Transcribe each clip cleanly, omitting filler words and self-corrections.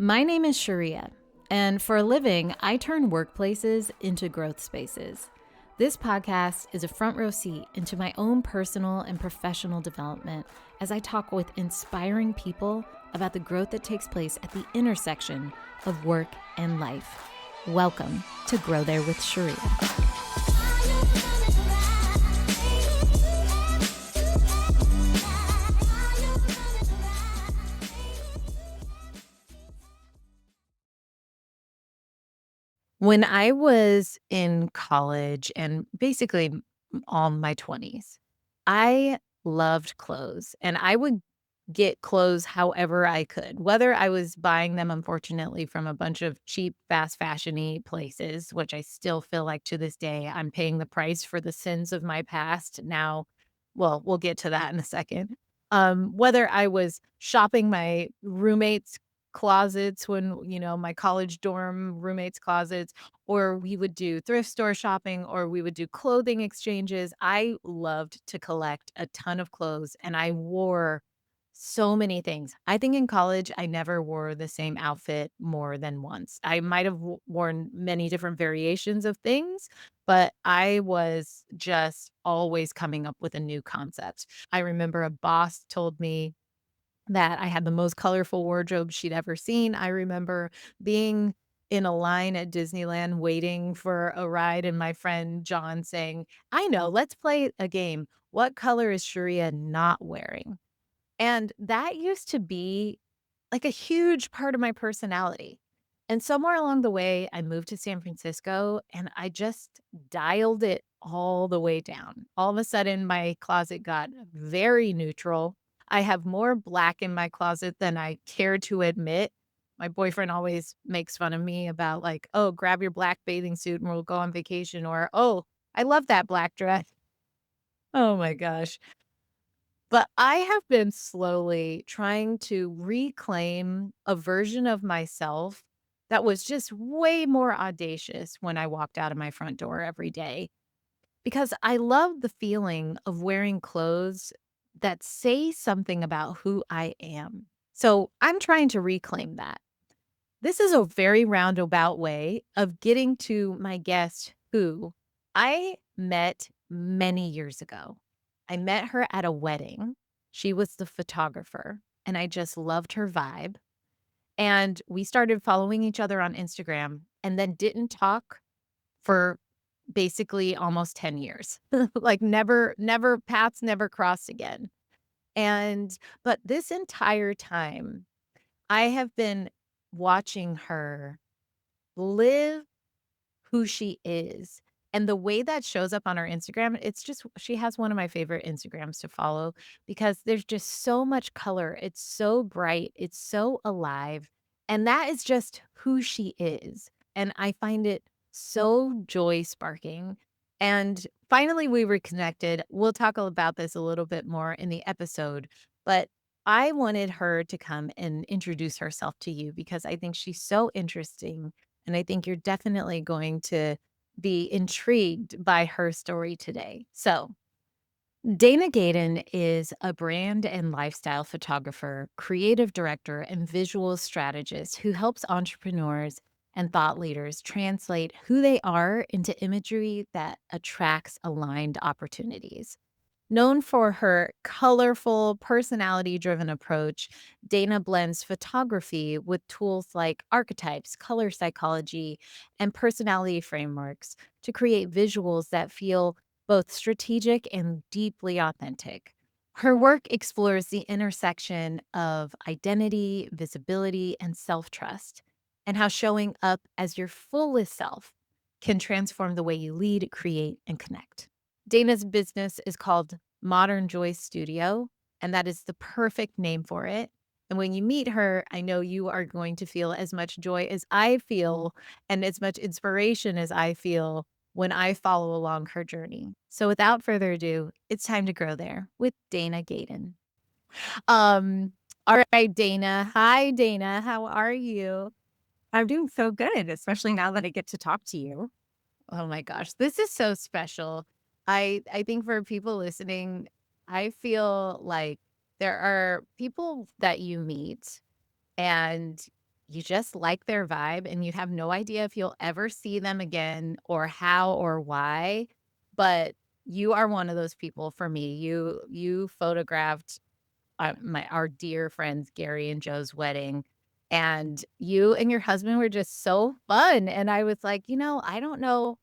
My name is Cheria, and for a living, I turn workplaces into growth spaces. This podcast is a front row seat into my own personal and professional development as I talk with inspiring people about the growth that takes place at the intersection of work and life. Welcome to Grow There with Cheria. When I was in college and basically all my 20s, I loved clothes and I would get clothes however I could, whether I was buying them, unfortunately, from a bunch of cheap, fast fashion-y places, which I still feel like to this day, I'm paying the price for the sins of my past now. Well, we'll get to that in a second. Whether I was shopping my roommates' closets when, my college dorm roommates' closets, or we would do thrift store shopping, or we would do clothing exchanges. I loved to collect a ton of clothes, and I wore so many things. I think in college, I never wore the same outfit more than once. I might have worn many different variations of things, but I was just always coming up with a new concept. I remember a boss told me that I had the most colorful wardrobe she'd ever seen. I remember being in a line at Disneyland waiting for a ride, and my friend John saying, I know, let's play a game. What color is Sharia not wearing? And that used to be like a huge part of my personality. And somewhere along the way, I moved to San Francisco and I just dialed it all the way down. All of a sudden, my closet got very neutral. I have more black in my closet than I care to admit. My boyfriend always makes fun of me about, like, oh, grab your black bathing suit and we'll go on vacation. Or, oh, I love that black dress. Oh my gosh. But I have been slowly trying to reclaim a version of myself that was just way more audacious when I walked out of my front door every day. Because I love the feeling of wearing clothes that say something about who I am. So I'm trying to reclaim that. This is a very roundabout way of getting to my guest who I met many years ago. I met her at a wedding. She was the photographer, and I just loved her vibe. And we started following each other on Instagram and then didn't talk for basically almost 10 years. Like never paths never crossed again. But this entire time I have been watching her live who she is. And the way that shows up on her Instagram, it's just she has one of my favorite Instagrams to follow because there's just so much color. It's so bright, it's so alive, and that is just who she is. And I find it so joy sparking. And finally, we reconnected. We'll talk about this a little bit more in the episode, but I wanted her to come and introduce herself to you because I think she's so interesting and I think you're definitely going to be intrigued by her story today. So, Dana Gaydon is a brand and lifestyle photographer, creative director, and visual strategist who helps entrepreneurs and thought leaders translate who they are into imagery that attracts aligned opportunities. Known for her colorful, personality-driven approach, Dana blends photography with tools like archetypes, color psychology, and personality frameworks to create visuals that feel both strategic and deeply authentic. Her work explores the intersection of identity, visibility, and self-trust, and how showing up as your fullest self can transform the way you lead, create, and connect. Dana's business is called Modern Joy Studio, and that is the perfect name for it. And when you meet her, I know you are going to feel as much joy as I feel and as much inspiration as I feel when I follow along her journey. So without further ado, it's time to grow there with Dana Gaydon. All right, Dana. Hi, Dana. How are you? I'm doing so good, especially now that I get to talk to you. Oh my gosh, this is so special. I think for people listening, I feel like there are people that you meet and you just like their vibe and you have no idea if you'll ever see them again or how or why, but you are one of those people for me. You photographed our dear friends Gary and Joe's wedding, and you and your husband were just so fun, and I was like, I don't know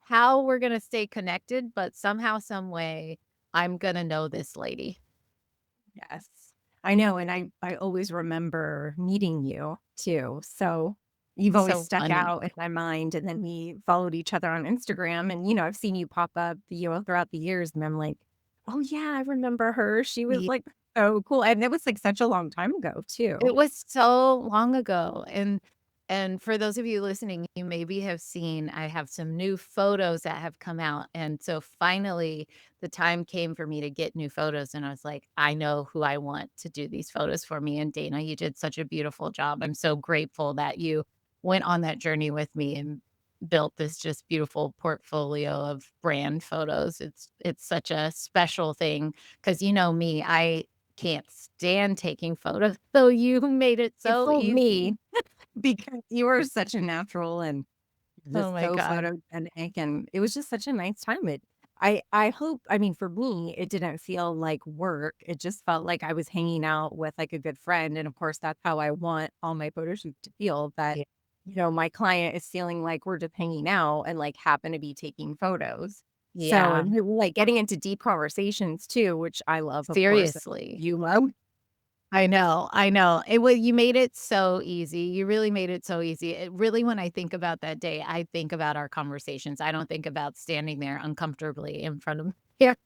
how we're gonna stay connected, but somehow, some way, I'm gonna know this lady. Yes. I know, and I always remember meeting you too. So you've always So stuck funny. out in my mind. And then we followed each other on Instagram, and I've seen you pop up, throughout the years, and I'm like, oh yeah, I remember her. She was like so cool, and it was like such a long time ago too. It was so long ago, and for those of you listening, you maybe have seen I have some new photos that have come out, and so finally, the time came for me to get new photos, and I was like, "I know who I want to do these photos for me," and Dana, you did such a beautiful job. I'm so grateful that you went on that journey with me and built this just beautiful portfolio of brand photos. It's such a special thing because you know me, I can't stand taking photos, so you made it It so fooled easy. me because you were such a natural and Oh just my so god. photogenic, and it was just such a nice time. I hope, I mean, for me, it didn't feel like work. It just felt like I was hanging out with like a good friend. And of course, that's how I want all my photo shoots to feel, that, Yeah. my client is feeling like we're just hanging out and like happen to be taking photos. So, Yeah, and we're, like getting into deep conversations too, which I love, of course. seriously. You love. I know, I know. You made it so easy. You really made it so easy. It really when I think about that day, I think about our conversations. I don't think about standing there uncomfortably in front of the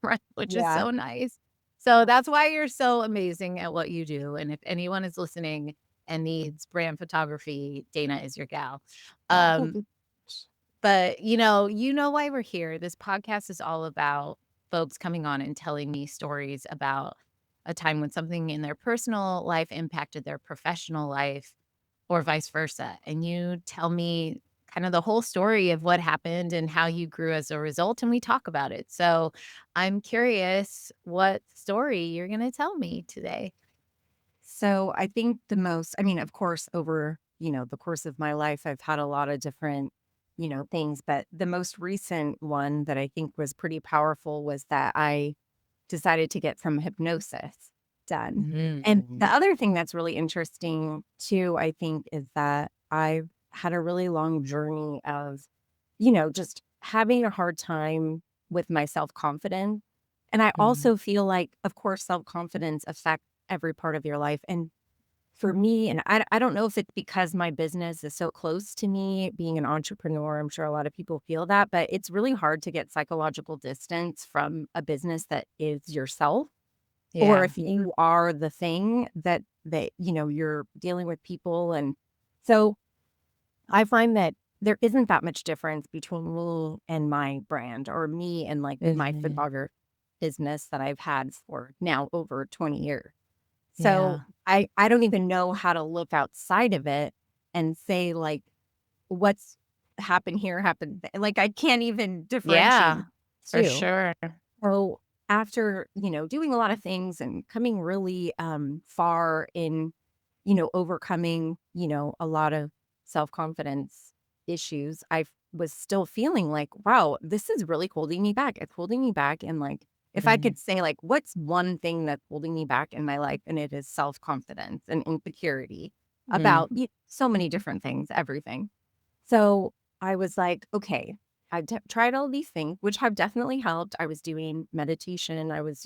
camera, which is Yeah. so nice. So that's why you're so amazing at what you do, and if anyone is listening and needs brand photography, Dana is your gal. Oh, Um, but, you know why we're here. This podcast is all about folks coming on and telling me stories about a time when something in their personal life impacted their professional life or vice versa. And you tell me kind of the whole story of what happened and how you grew as a result, and we talk about it. So I'm curious what story you're going to tell me today. So I think I mean, of course, over, the course of my life, I've had a lot of different, things, but the most recent one that I think was pretty powerful was that I decided to get some hypnosis done. And the Mm. other thing that's really interesting too, I think, is that I've had a really long journey of, just having a hard time with my self-confidence. And I Mm. also feel like, of course, self-confidence affects every part of your life. And for me, and I don't know if it's because my business is so close to me, being an entrepreneur, I'm sure a lot of people feel that, but it's really hard to get psychological distance from a business that is yourself. Or Yeah. if you are the thing that, you're dealing with people. And so I find that there isn't that much difference between me and my brand, or me and like my Mhm. photographer business that I've had for now over 20 years. So Yeah. I don't even know how to look outside of it and say like what's happened here happened like I can't even differentiate Yeah, for two. sure. So after, doing a lot of things and coming really far in, overcoming, a lot of self-confidence issues, was still feeling like, wow, this is really holding me back. It's holding me back. And like, if I Mhm. could say like, what's one thing that's holding me back in my life? And it is self-confidence and insecurity about Mm. so many different things, everything. So I was like, okay, tried all these things, which have definitely helped. I was doing meditation, I was,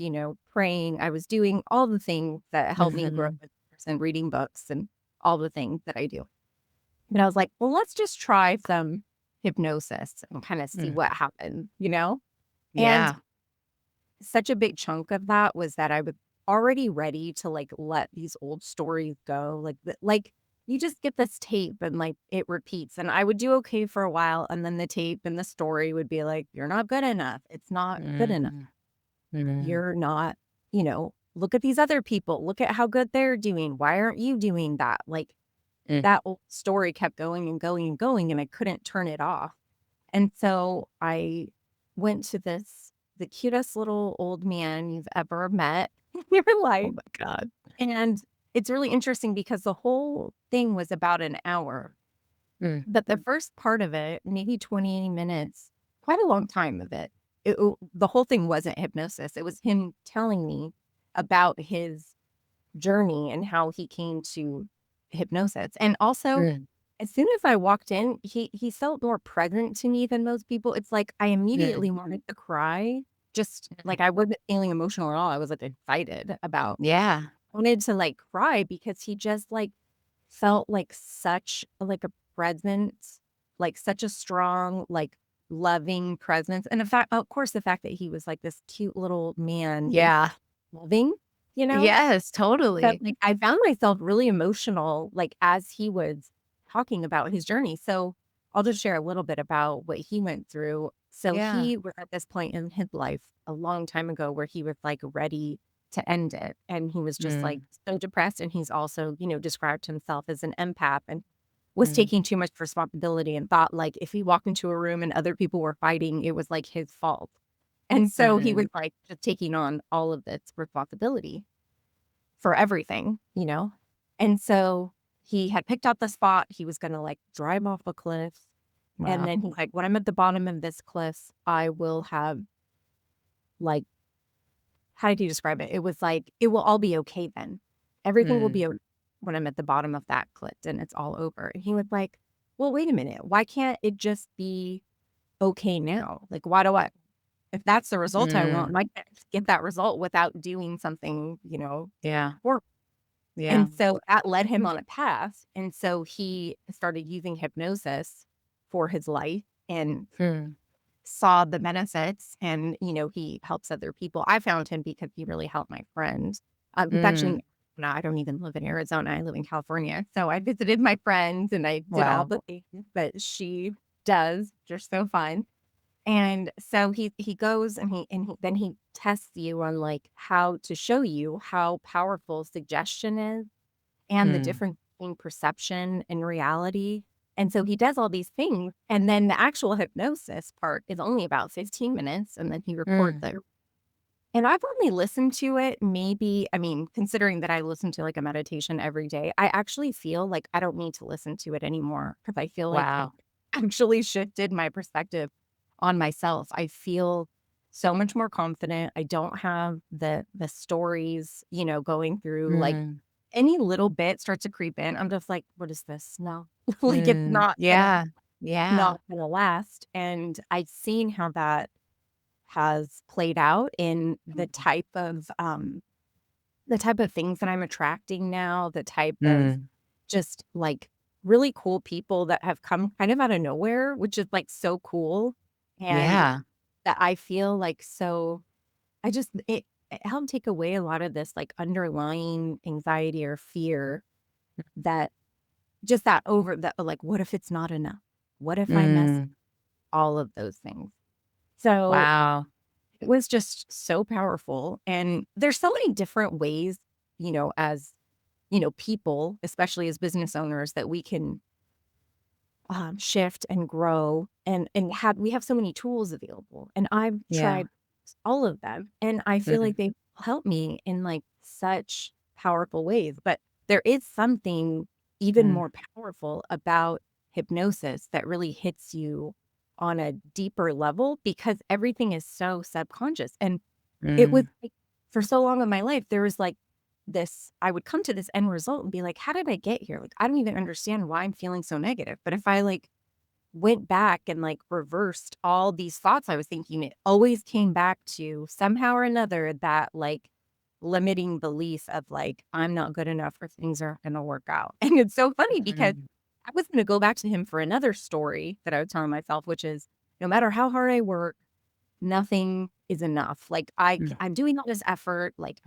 praying, I was doing all the things that help me grow Mhm. as a person, reading books and all the things that I do. But I was like, well, let's just try some hypnosis and kind of see Mm. what happens. And Yeah. such a big chunk of that was that I was already ready to like let these old stories go. Like you just get this tape and like it repeats. And I would do okay for a while. And then the tape and the story would be like, you're not good enough. It's not good enough. Mhm. Mhm. You're not, look at these other people. Look at how good they're doing. Why aren't you doing that? Like Mm. that old story kept going and going and going, and I couldn't turn it off. And so I went to the cutest little old man you've ever met in your Oh life. my god. And it's really interesting because the whole thing was about an hour. Mm, But the first part of it, maybe 20 minutes, quite a long time of it, the whole thing wasn't hypnosis. It was him telling me about his journey and how he came to hypnosis. And also, mm, as soon as I walked in, he felt more present to me than most people. It's like I mm, immediately wanted to cry. Just mm. like I wasn't feeling emotional at all. I was like excited about Yeah. wanted to like cry because he just like felt like such like a presence, like such a strong, like loving presence. And the fact, of course, the fact that he was like this cute little man and Yeah. loving, you know, Yes, but totally. like I found myself really emotional, like as he was talking about his journey. So I'll just share a little bit about what he went through. So Yeah. he was at this point in his life a long time ago where he was like ready to end it. And he was just like Mm, so depressed. And he's also, described himself as an empath and was mm, taking too much responsibility and thought like if he walked into a room and other people were fighting, it was like his fault. And so he mm, was like just taking on all of this responsibility for everything, And so he had picked out the spot. He was going to like drive off a cliff. And wow. then he's like, when I'm at the bottom of this cliff, I will have like, how did he describe it? It was like, it will all be okay then. Everything will Mm, be okay when I'm at the bottom of that cliff and it's all over. And he was like, well, wait a minute. Why can't it just be okay now? Like, why do I, if that's the result I want, mm, why can't I just get that result without doing something, yeah. horrible? Yeah. And so that led him on a path. And so he started using hypnosis for his life and Mm, saw the benefits. And, he helps other people. I found him because he really helped my friend. He's mm, actually, no, I don't even live in Arizona. I live in California. So I visited my friends and I did all wow. the things that she does, which are so fun. And so he goes and then he tests you on like how to show you how powerful suggestion is and the Mm, difference between perception and reality. And so he does all these things. And then the actual hypnosis part is only about 15 minutes. And then he records mm, it. And I've only listened to it maybe, I mean, considering that I listen to like a meditation every day, I actually feel like I don't need to listen to it anymore because I feel like it wow. actually shifted my perspective on myself. I feel so much more confident. I don't have the stories, going through like Mm, any little bit starts to creep in. I'm just like, what is this? No, like it's mm, yeah. Yeah. not gonna last. And I've seen how that has played out in the type of things that I'm attracting now, the type of Mm, just like really cool people that have come kind of out of nowhere, which is like so cool. And yeah. that I feel like it helped take away a lot of this like underlying anxiety or fear that just that over that like, what if it's not enough? What if I mess Mm, all of those things? So wow. it was just so powerful. And there's so many different ways, as, people, especially as business owners, that we can shift and grow we have so many tools available. And I've Yeah. tried all of them. And I feel Mm, like they help me in like such powerful ways. But there is something even mm, more powerful about hypnosis that really hits you on a deeper level because everything is so subconscious. And it was mm, like, for so long in my life, there was like I would come to this end result and be like, how did I get here? Like, I don't even understand why I'm feeling so negative. But if I like went back and like reversed all these thoughts I was thinking, it always came back to somehow or another that like limiting belief of like, I'm not good enough or things aren't going to work out. And it's so funny because mm, I was going to go back to him for another story that I was telling myself, which is no matter how hard I work, nothing is enough. Like mm, I'm doing all this effort, like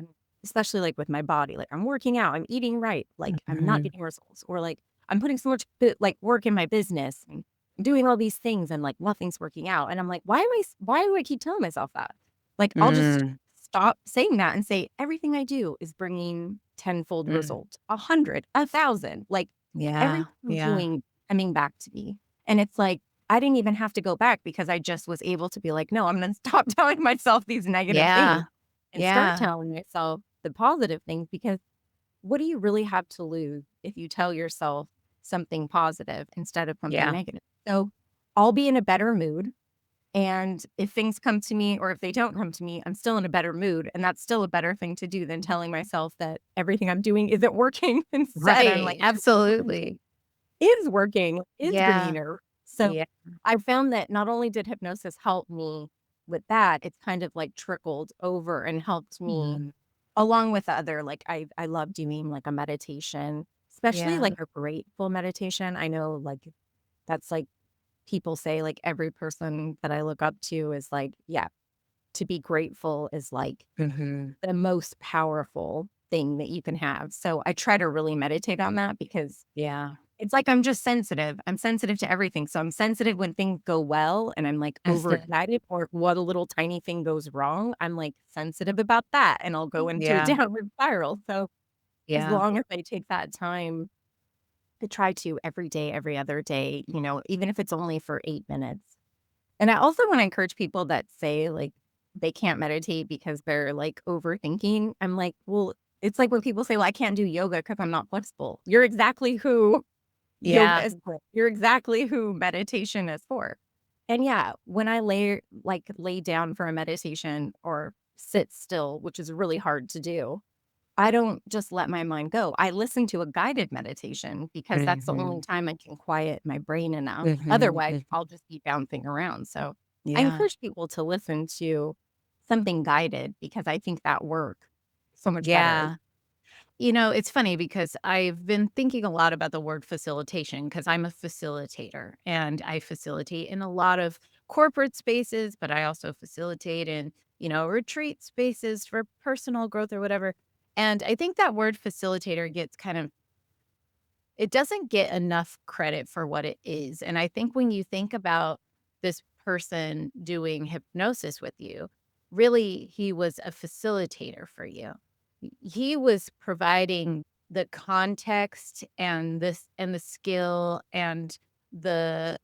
especially like with my body, like I'm working out, I'm eating right, like I'm not mhm, getting results, or like I'm putting so much like work in my business and doing all these things and like nothing's working out. And I'm like, why do I keep telling myself that? Like I'll just mm, stop saying that and say everything I do is bringing tenfold mm. result, 100, 1,000, like Yeah. everything I'm Yeah. doing coming back to me. And it's like I didn't even have to go back because I just was able to be like, no, I'm going to stop telling myself these negative things Yeah. and start Yeah. telling myself the positive things because what do you really have to lose if you tell yourself something positive instead of something Yeah. negative? So I'll be in a better mood. And if things come to me or if they don't come to me, I'm still in a better mood. And that's still a better thing to do than telling myself that everything I'm doing isn't working. Instead, I'm Right. like, Absolutely. is working, is Yeah. greener. So Yeah. I found that not only did hypnosis help me with that, it's kind of like trickled over and helped me Mhm. along with other, like I love doing like a meditation, especially Yeah. like a grateful meditation. I know like that's like people say like every person that I look up to is like, yeah, to be grateful is like Mhm. the most powerful thing that you can have. So I try to really meditate on that because Yeah. it's like I'm just sensitive. I'm sensitive to everything. So I'm sensitive when things go well and I'm like Instant. overexcited, or what a little tiny thing goes wrong. I'm like sensitive about that and I'll go into a Yeah. downward spiral. So as Yeah. long as I take that time to try to every day, every other day, even if it's only for 8 minutes. And I also want to encourage people that say like they can't meditate because they're like overthinking. I'm like, well, it's like when people say, well, I can't do yoga because I'm not flexible. You're exactly who yoga Yeah. is for. You're exactly who meditation is for. And yeah, when I lay down for a meditation or sit still, which is really hard to do, I don't just let my mind go. I listen to a guided meditation because that's the only Mhm. time I can quiet my brain enough. Mhm. Otherwise, Mhm. I'll just be bouncing around. So I Yeah. encourage people to listen to something guided because I think that work so much better. Yeah. It's funny because I've been thinking a lot about the word facilitation because I'm a facilitator and I facilitate in a lot of corporate spaces, but I also facilitate in, retreat spaces for personal growth or whatever. And I think that word facilitator gets it doesn't get enough credit for what it is. And I think when you think about this person doing hypnosis with you, really, he was a facilitator for you. He was providing the context and the skill and the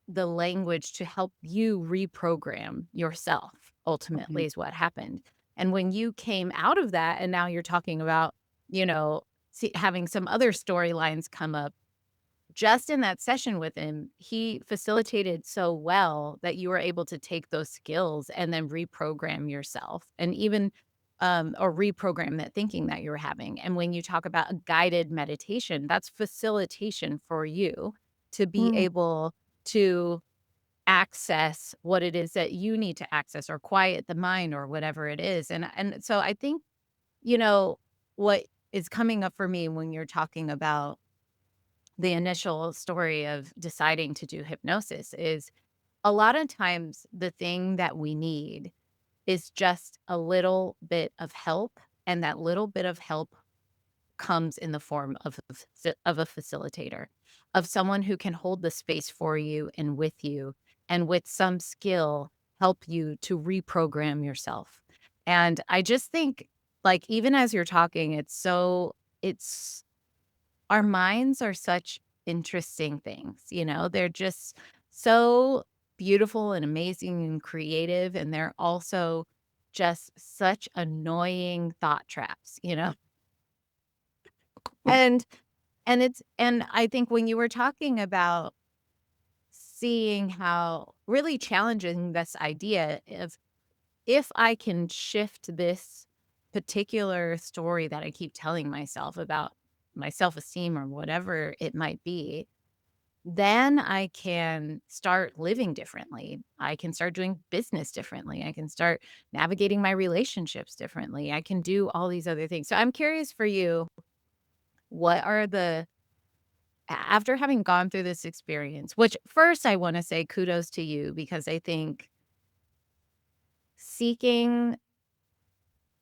the language to help you reprogram yourself, Mhm. ultimately is what happened. And when you came out of that and now you're talking about, you know, having some other storylines come up, just in that session with him, he facilitated so well that you were able to take those skills and then reprogram yourself and even or reprogram that thinking that you were having. And when you talk about a guided meditation, that's facilitation for you to be Mm. able to access what it is that you need to access or quiet the mind or whatever it is. And so I think, what is coming up for me when you're talking about the initial story of deciding to do hypnosis is a lot of times the thing that we need is just a little bit of help. And that little bit of help comes in the form of a facilitator, of someone who can hold the space for you and with you, and with some skill, help you to reprogram yourself. And I just think, like, even as you're talking, it's our minds are such interesting things, They're just so beautiful and amazing and creative, and they're also just such annoying thought traps, And and I think when you were talking about seeing how really challenging this idea of, if I can shift this particular story that I keep telling myself about my self-esteem or whatever it might be, then I can start living differently. I can start doing business differently. I can start navigating my relationships differently. I can do all these other things. So I'm curious for you, what are the after having gone through this experience, which first I wanna say kudos to you because I think seeking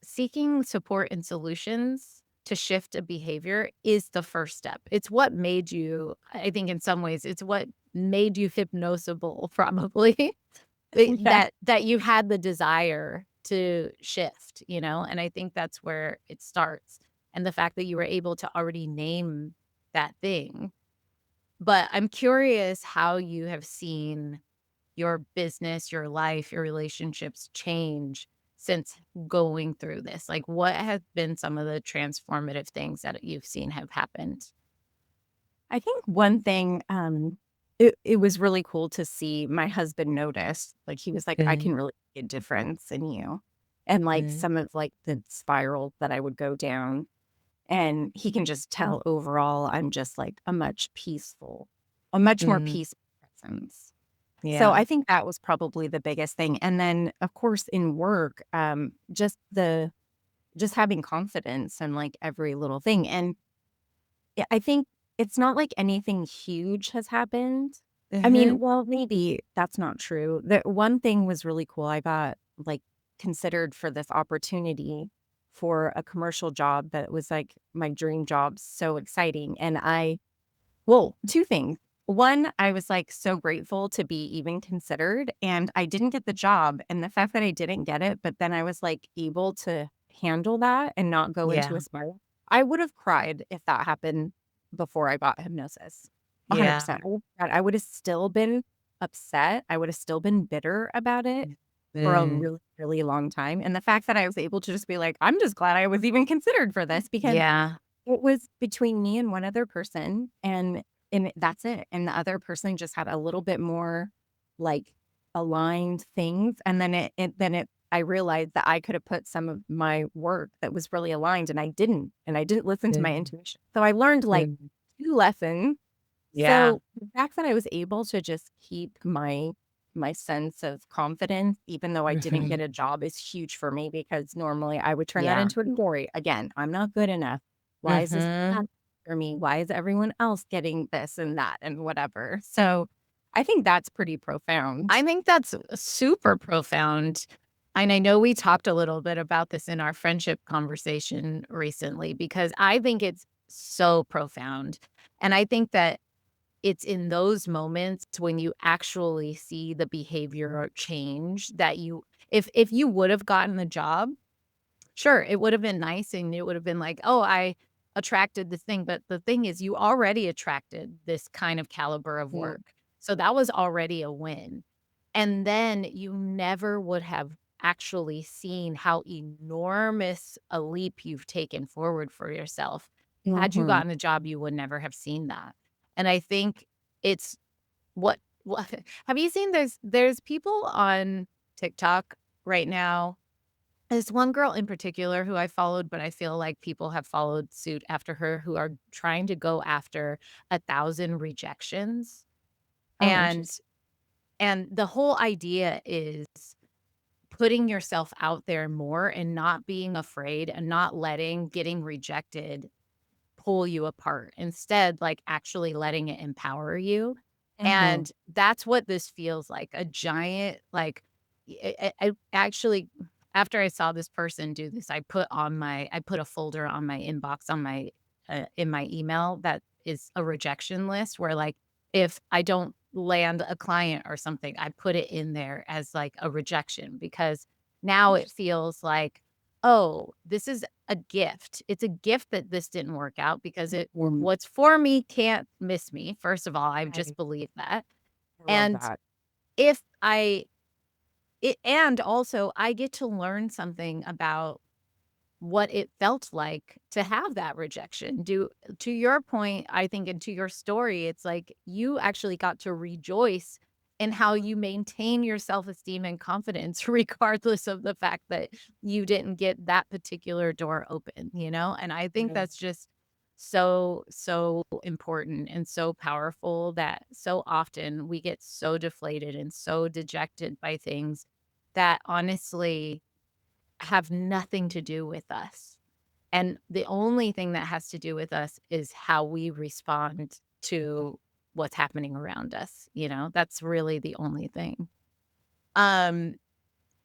seeking support and solutions to shift a behavior is the first step. It's what made you, I think in some ways, it's what made you hypnosable probably, Yeah. that you had the desire to shift, and I think that's where it starts, and the fact that you were able to already name that thing. But I'm curious how you have seen your business, your life, your relationships change since going through this? Like, what have been some of the transformative things that you've seen have happened? I think one thing, it was really cool to see my husband notice, like, he was like, "I Good, can really see a difference in you." And, like, good. some of, like, the spiral that I would go down, and he can just tell overall I'm just, like, a much more Mm, peaceful presence. So yeah. I think that was probably the biggest thing. And then, of course, in work, just having confidence in, like, every little thing. And yeah, I think it's not like anything huge has happened. I mean, Mhm. well, maybe that's not true. The one thing was really cool. I got, like, considered for this opportunity for a commercial job that was, like, my dream job, so exciting. And well, 2 things. One, I was, like, so grateful to be even considered, and I didn't get the job, and the fact that I didn't get it, but then I was, like, able to handle that and not go into a Yeah, spiral. I would have cried if that happened before I got hypnosis. yeah. 100%. I would have still been upset. I would have still been bitter about it for a Mm, really, really long time, and the fact that I was able to just be like, "I'm just glad I was even considered for this," because yeah. it was between me and one other person, and that's it, and the other person just had a little bit more, like, aligned things, and then it I realized that I could have put some of my work that was really aligned, and I didn't listen to my Good, intuition. So I learned, like, good. 2 lessons. Yeah. So the fact that I was able to just keep my sense of confidence, even though I didn't get Mhm. a job, is huge for me because normally I would turn that Yeah. into a story. Again, I'm not good enough. Why is this Mhm. not for me? Why is everyone else getting this and that and whatever? So I think that's pretty I profound. think that's super profound, and I know we talked a little bit about this in our friendship conversation recently because I think it's so profound, and I think that it's in those moments when you actually see the behavior change that you if you would have gotten the job, sure, it would have been nice and it would have been like, "Oh, I attracted this thing," but the thing is you already attracted this kind of caliber of Mm, work. So that was already a win. And then you never would have actually seen how enormous a leap you've taken forward for yourself. Had you mhm, gotten a job, you would never have seen that. And I think it's what have you seen there's people on TikTok right now, there's one girl in particular who I followed, but I feel like people have followed suit after her who are trying to go after 1,000 rejections, oh, and interesting. the whole idea is putting yourself out there more and not being afraid and not letting getting rejected pull you apart. Instead, like, actually letting it empower you, Mhm, and that's what this feels like, a giant, like, I actually after I saw this person do this, I put a folder on my inbox on my, in my email that is a rejection list where, like, if I don't land a client or something, I put it in there as, like, a rejection because now it interesting. feels like, "Oh, this is a gift. It's a gift that this didn't work out because Mhm, what's for me can't miss me." First of all, I just right. believe that. I love And that. if I and also I get to learn something about what it felt like to have that rejection. Do to your point, I think, and to your story, it's like you actually got to rejoice in how you maintain your self-esteem and confidence regardless of the fact that you didn't get that particular door open, you know? And I think Right. that's just so, so important and so powerful that so often we get so deflated and so dejected by things that honestly have nothing to do with us. And the only thing that has to do with us is how we respond to what's happening around us, you know? That's really the only thing. Um,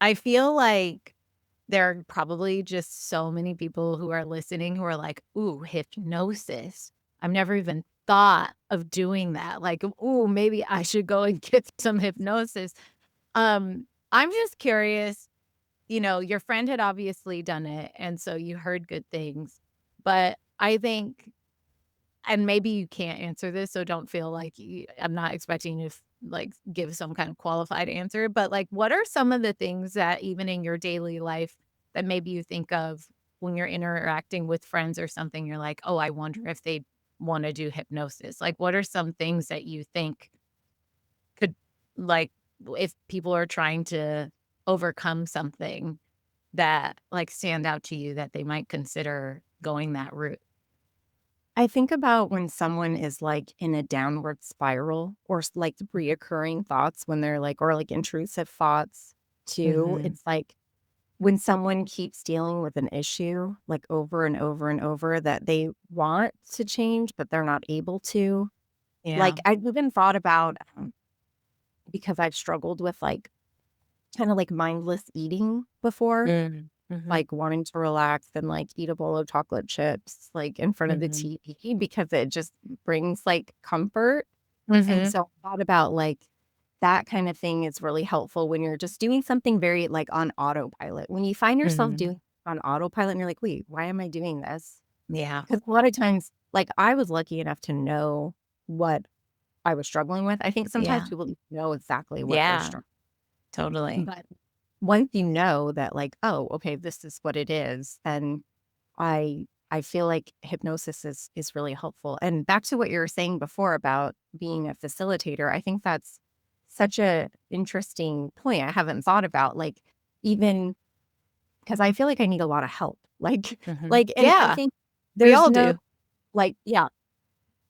I feel like there are probably just so many people who are listening who are like, "Ooh, hypnosis. I've never even thought of doing that." Like, "Ooh, maybe I should go and get some hypnosis." I'm just curious, you know, your friend had obviously done it, and so you heard good things. But I think and maybe you can't answer this, so don't feel like I'm not expecting you to like give some kind of qualified answer, but like what are some of the things that even in your daily life that maybe you think of when you're interacting with friends or something, you're like, "Oh, I wonder if they wanna do hypnosis." Like, what are some things that you think could like, if people are trying to overcome something that, like, stand out to you that they might consider going that route? I think about when someone is like in a downward spiral or like reoccurring thoughts when they're like, or like intrusive thoughts too. Mhm. It's like when someone keeps dealing with an issue like over and over and over that they want to change, but they're not able to. Yeah. Like I've even thought about because I've struggled with like kind of like mindless eating before, Mm. Mhm. like wanting to relax and like eat a bowl of chocolate chips like in front of the Mhm. TV because it just brings like comfort. And Mhm. so I thought about like that kind of thing is really helpful when you're just doing something very like on autopilot. When you find yourself Mhm. doing on autopilot and you're like, wait, why am I doing this? Yeah. Because a lot of times, like I was lucky enough to know what I was struggling with. I think sometimes Yeah. people don't know exactly what they're Yeah. struggling. Totally. But once you know that like, oh, okay, this is what it is, then I feel like hypnosis is really helpful. And back to what you were saying before about being a facilitator, I think that's such a interesting point I haven't thought about. Like even because I feel like I need a lot of help. Like Mhm. like and I Yeah. think We there's all no do. like yeah.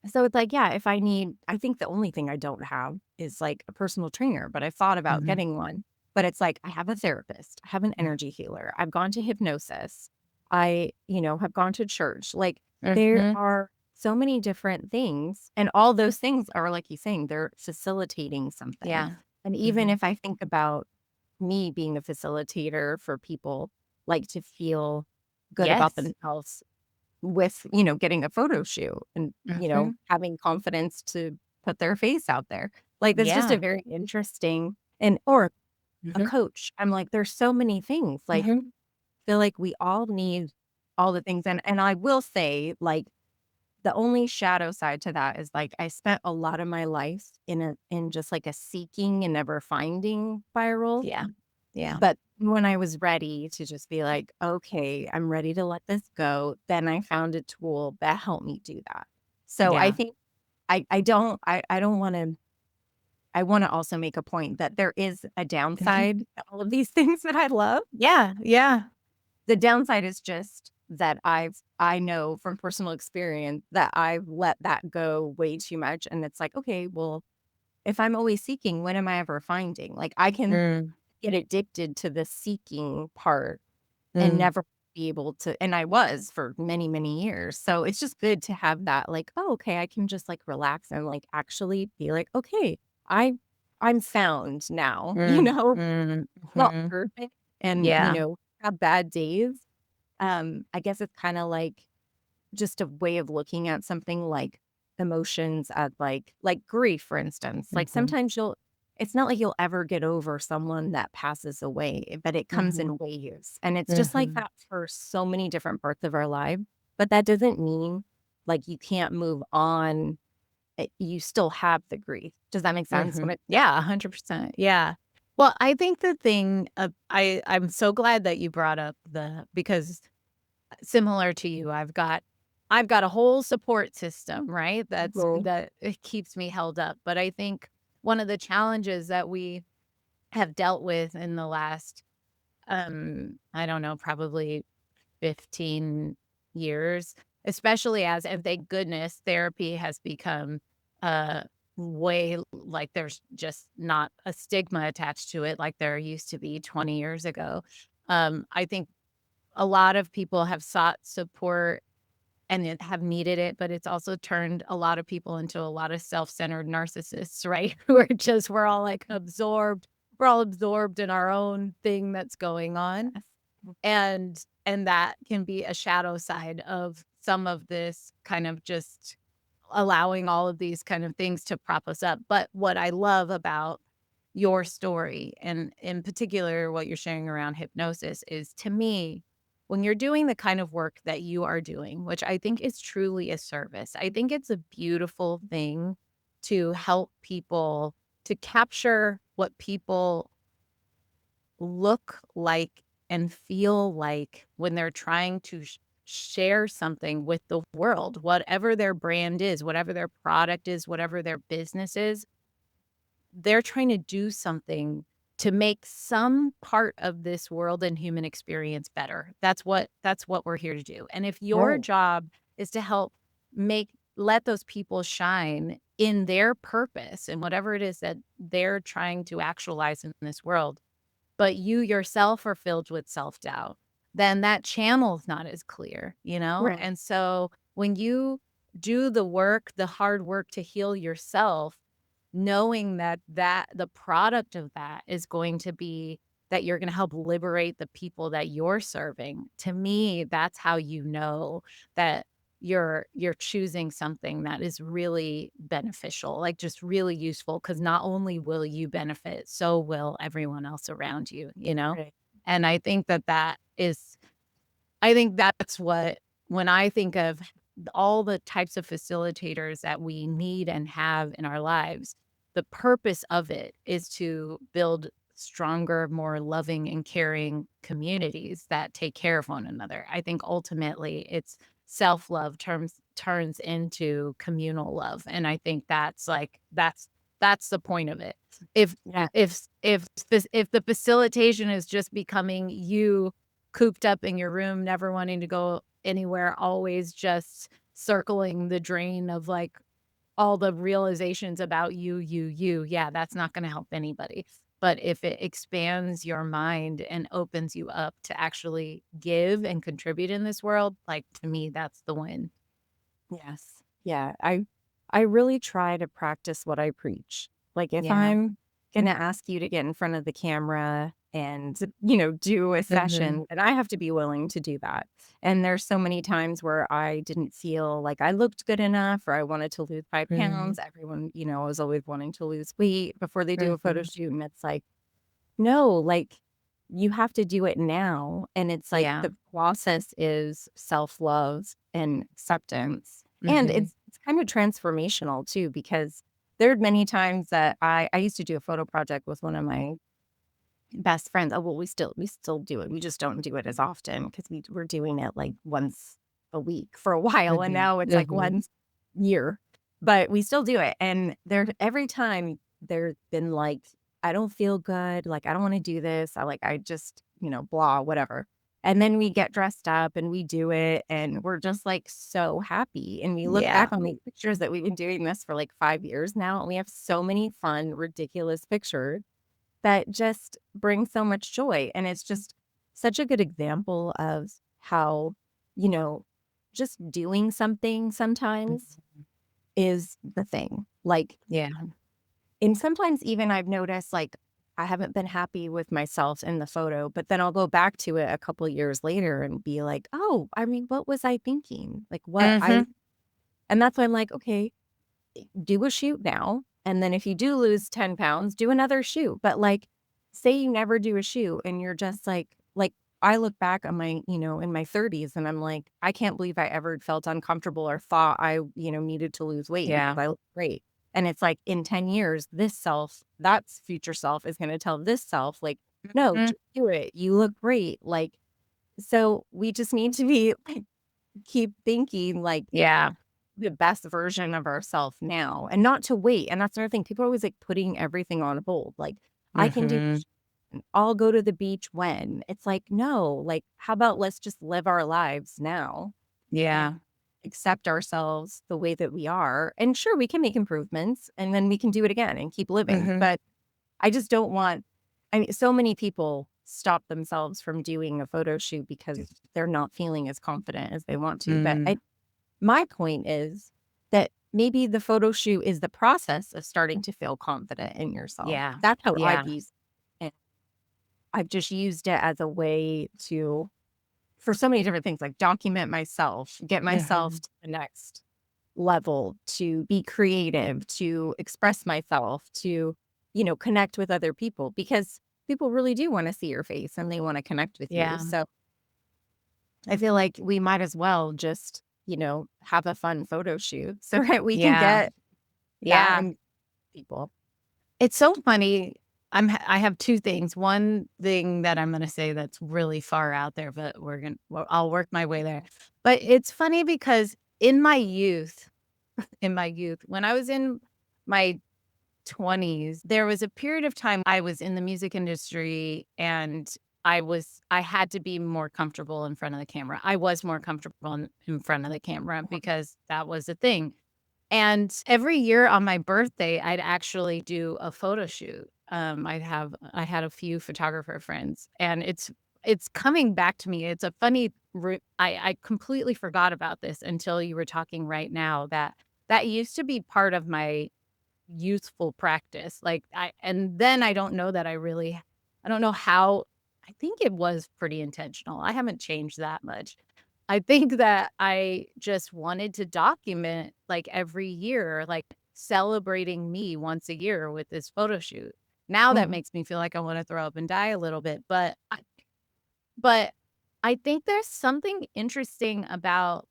So it's like, yeah, if I need I think the only thing I don't have is like a personal trainer, but I've thought about Mhm. getting one. But it's like I have a therapist, I have an energy healer, I've gone to hypnosis, have gone to church. Like there Mhm. are so many different things. And all those things are like you saying, they're facilitating something. Yeah. And even Mhm. if I think about me being a facilitator for people like to feel good about Yes. themselves with, getting a photo shoot and, Mhm. having confidence to put their face out there. Like, that's just a Yeah. very interesting and or a Mhm. coach. I'm like, there's so many things. Like, Mhm. feel like we all need all the things. And I will say, like, the only shadow side to that is like I spent a lot of my life in just like a seeking and never finding spiral. Yeah. Yeah. But when I was ready to just be like, "Okay, I'm ready to let this go," then I found a tool that helped me do that. So I Yeah. think I don't wanna I wanna also make a point that there is a Mhm. downside to all of these things that I love. Yeah. Yeah. The downside is just that I know from personal experience that I've let that go way too much, and it's like, "Okay, well, if I'm always seeking, when am I ever finding?" Like, I can Mm. get addicted to the seeking part and Mm. never be able to and I was for many, many years. So it's just good to have that like, "Oh, okay, I can just, like, relax and, like, actually be like, okay, I I'm found now," Mm. Mm. Not Mhm. perfect and, Yeah. have bad days. I guess it's kinda like just a way of looking at something like emotions at like grief, for instance. Like Mhm. sometimes it's not like you'll ever get over someone that passes away, but it comes Mhm. in waves. And it's just like Mhm. that for so many different parts of our life. But that doesn't mean like you can't move on. You still have the grief. Does that make sense? Mhm. Yeah, 100%. Yeah. Well, I think the thing I'm so glad that you brought up the because similar to you, I've got a whole support system, right? Mhm. That it keeps me held up. But I think one of the challenges that we have dealt with in the last I don't know, probably 15 years, especially as and thank goodness therapy has become uh way like there's just not a stigma attached to it like there used to be 20 years ago. I think a lot of people have sought support and have needed it, but it's also turned a lot of people into a lot of self-centered narcissists, right? Who are just we're all like absorbed. We're all absorbed in our own thing that's going on. Yes. And that can be a shadow side of some of this kind of just allowing all of these kind of things to prop us up. But what I love about your story, and in particular what you're sharing around hypnosis, is to me, when you're doing the kind of work that you are doing, which I think is truly a service, I think it's a beautiful thing to help people to capture what people look like and feel like when they're trying to share something with the world, whatever their brand is, whatever their product is, whatever their business is, they're trying to do something to make some part of this world and human experience better. That's what we're here to do. And if your Right. job is to help let those people shine in their purpose and whatever it is that they're trying to actualize in this world, but you yourself are filled with self-doubt, then that channel's not as clear, you know? Right. And so when you do the work, the hard work to heal yourself, knowing that the product of that is going to be that you're gonna help liberate the people that you're serving, to me, that's how you know that you're choosing something that is really beneficial, like, just really useful. Because not only will you benefit, so will everyone else around you, you know? Right. And I think that's what when I think of all the types of facilitators that we need and have in our lives, the purpose of it is to build stronger, more loving and caring communities that take care of one another. I think ultimately it's self-love turns into communal love. And I think that's the point of it. If Yeah. if the facilitation is just becoming you cooped up in your room, never wanting to go anywhere, always just circling the drain of, like, all the realizations about you, yeah, that's not gonna help anybody. But if it expands your mind and opens you up to actually give and contribute in this world, like, to me, that's the win. Yes. Yeah. I really try to practice what I preach. Like if Yeah. I'm gonna ask you to get in front of the camera and, do a Mhm. session, then I have to be willing to do that. And there's so many times where I didn't feel like I looked good enough or I wanted to lose 5 pounds. Mhm. Everyone, was always wanting to lose weight before they do a photo Mhm. shoot. And it's like, no, like, you have to do it now, and it's like Yeah. the process is self-love and acceptance, and Mhm. it's kind of transformational too because there are many times that I used to do a photo project with one of my best friends. Oh, well, we still do it. We just don't do it as often because we're doing it, like, once a week for a while, and Mhm. now it's, like, Mhm. once a year, but we still do it, and every time there's been, like, "I don't feel good," like, "I don't wanna do this," I just, blah, whatever, and then we get dressed up, and we do it, and we're just, like, so happy, and we look Yeah. back on these pictures that we've been doing this for, like, 5 years now, and we have so many fun, ridiculous pictures that just brings so much joy. And it's just such a good example of how, you know, just doing something sometimes Mhm. is the thing. Like, Yeah. and sometimes even I've noticed, like, I haven't been happy with myself in the photo, but then I'll go back to it a couple years later and be like, oh, I mean, what was I thinking? Like, Mhm. and that's why I'm like, okay, do a shoot now. And then if you do lose 10 pounds, do another shoot. But like, say you never do a shoot and you're just like I look back on my, in my 30s and I'm like, I can't believe I ever felt uncomfortable or thought I, needed to lose weight because Yeah. I look great. And it's like in 10 years, this self, that's future self is going to tell this self, like, no, Mhm. just do it. You look great. Like, so we just need to be like, keep thinking like, Yeah. the best version of ourselves now and not to wait. And that's another thing. People are always like putting everything on hold. Like, I can do Mhm. this. I'll go to the beach when. It's like, no, like, how about let's just live our lives now and Yeah. accept ourselves the way that we are. And sure, we can make improvements and then we can do it again and keep living. Mhm. But I just don't want, I mean, so many people stop themselves from doing a photo shoot because they're not feeling as confident as they want to. But Mm. my point is that maybe the photo shoot is the process of starting to feel confident in yourself. Yeah. That's how I've Yeah. used it. And I've just used it as a way to, for so many different things, like document myself, get myself Mhm. to the next level, to be creative, to express myself, to, connect with other people because people really do want to see your face and they want to connect with you. Yeah. So I feel like we might as well just, have a fun photo shoot so that we can Yeah. get that Yeah. in people. It's so funny. I have 2 things. One thing that I'm gonna say that's really far out there, but I'll work my way there. But it's funny because in my youth, when I was in my 20s, there was a period of time I was in the music industry, and I had to be more comfortable in front of the camera. I was more comfortable in front of the camera because that was a thing. And every year on my birthday, I'd actually do a photo shoot. I had a few photographer friends, and it's coming back to me. It's a funny I completely forgot about this until you were talking right now, that used to be part of my youthful practice. Like, and then I don't know how. I think it was pretty intentional. I haven't changed that much. I think that I just wanted to document, like, every year, like, celebrating me once a year with this photo shoot. Now that Mhm. makes me feel like I wanna throw up and die a little bit, but I think there's something interesting about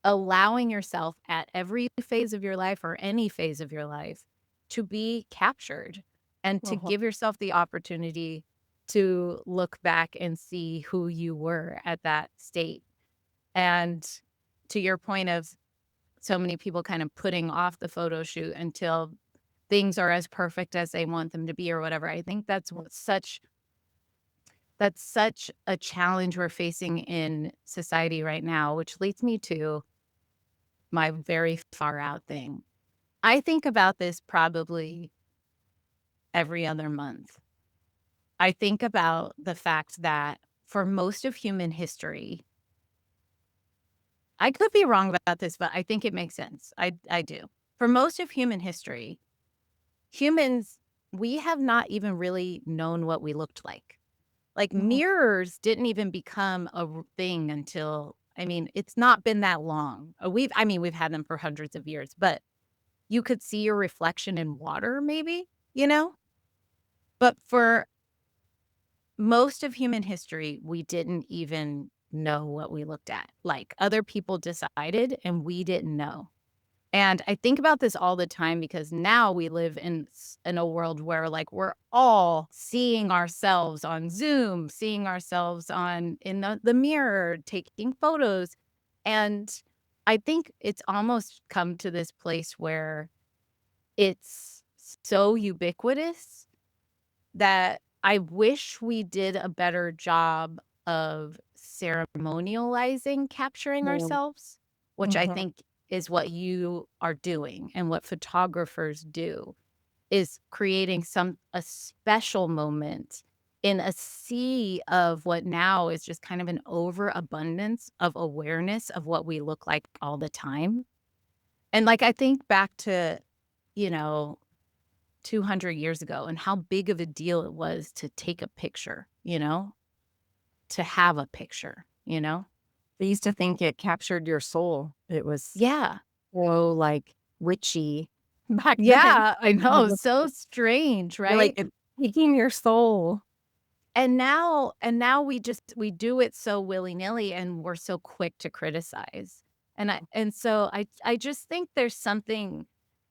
allowing yourself at every phase of your life or any phase of your life to be captured and to Uh-huh. give yourself the opportunity to look back and see who you were at that state. And to your point of so many people kind of putting off the photo shoot until things are as perfect as they want them to be or whatever, I think that's such a challenge we're facing in society right now, which leads me to my very far out thing. I think about this probably every other month. I think about the fact that for most of human history, I could be wrong about this, but I think it makes sense. I do. For most of human history, humans, we have not even really known what we looked like. Like, Mhm. mirrors didn't even become a thing until, I mean, it's not been that long. We've had them for hundreds of years, but you could see your reflection in water maybe, you know? But for most of human history, we didn't even know what we looked at. Like, other people decided and we didn't know. And I think about this all the time because now we live in a world where, like, we're all seeing ourselves on Zoom, seeing ourselves on in the mirror, taking photos. And I think it's almost come to this place where it's so ubiquitous that I wish we did a better job of ceremonializing capturing Mhm. ourselves, which I Mhm. think is what you are doing and what photographers do, is creating a special moment in a sea of what now is just kind of an overabundance of awareness of what we look like all the time. And, like, I think back to, you know, 200 years ago and how big of a deal it was to take a picture, to have a picture, you know? They used to think it captured your soul. It was Yeah. so, like, witchy back then. Yeah, I know, so strange, You're like, right? it's taking your soul. And now we do it so willy-nilly and we're so quick to criticize. And so I just think there's something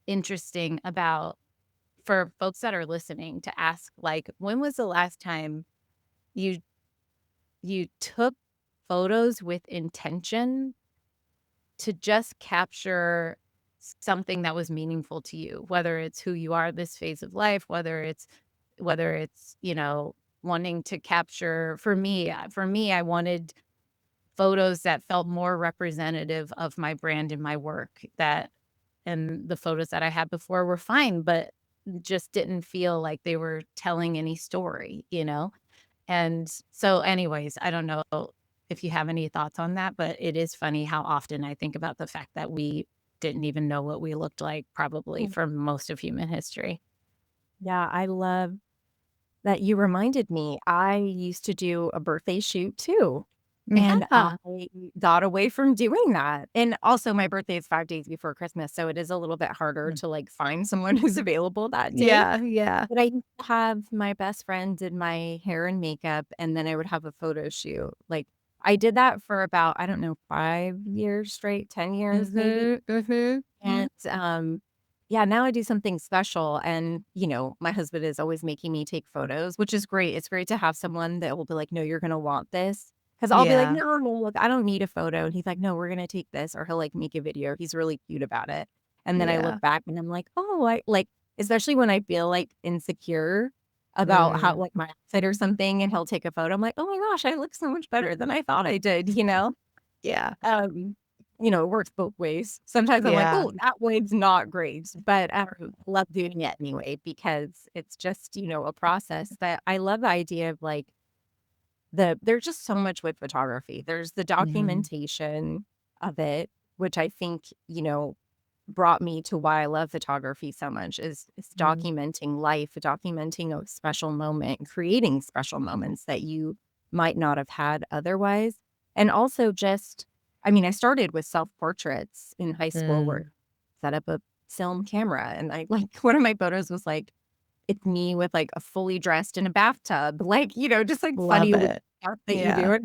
interesting about for folks that are listening to ask, like, when was the last time you you took photos with intention to just capture something that was meaningful to you, whether it's who you are this phase of life, whether it's wanting to capture for me, I wanted photos that felt more representative of my brand and my work that and the photos that I had before were fine, but just didn't feel like they were telling any story. And so anyways, I don't know if you have any thoughts on that, but it is funny how often I think about the fact that we didn't even know what we looked like probably Mm. for most of human history. Yeah, I love that you reminded me. I used to do a birthday shoot too, and I Yeah. got away from doing that. And also my birthday is 5 days before Christmas, so it is a little bit harder Mm. to, like, find someone who's available that day. Yeah, yeah. But I used to have my best friend did my hair and makeup, and then I would have a photo shoot. Like, I did that for about, I don't know, 5 years straight, 10 years maybe. Mhm, mhm. And, yeah, now I do something special and, my husband is always making me take photos, which is great. It's great to have someone that will be like, "No, you're gonna want this." Because 'Cause I'll be like, Yeah. "No, no, look, I don't need a photo." And he's like, "No, we're gonna take this," or he'll, like, make a video. He's really cute about it. And then I Yeah. look back and I'm like, "Oh, I" like, especially when I feel, like, insecure about how Mm. like, my outfit or something, and he'll take a photo. I'm like, "Oh my gosh, I look so much better than I thought I did," you know? Yeah. Um, it works both ways. Sometimes I'm like, Yeah. "Oh, that wave's not great," but I love doing it anyway because it's just, a process that I love the idea of like there's just so much with photography. There's the Mhm. documentation of it, which I think, brought me to why I love photography so much is Mhm. documenting life, documenting a special moment, creating special moments that you might not have had otherwise. And also just, I mean, I started with self-portraits in high school where Mm. I set up a film camera and I like one of my photos was like it's me with like a fully dressed in a bathtub, like, just like Love funny it. stuff that you Yeah. do.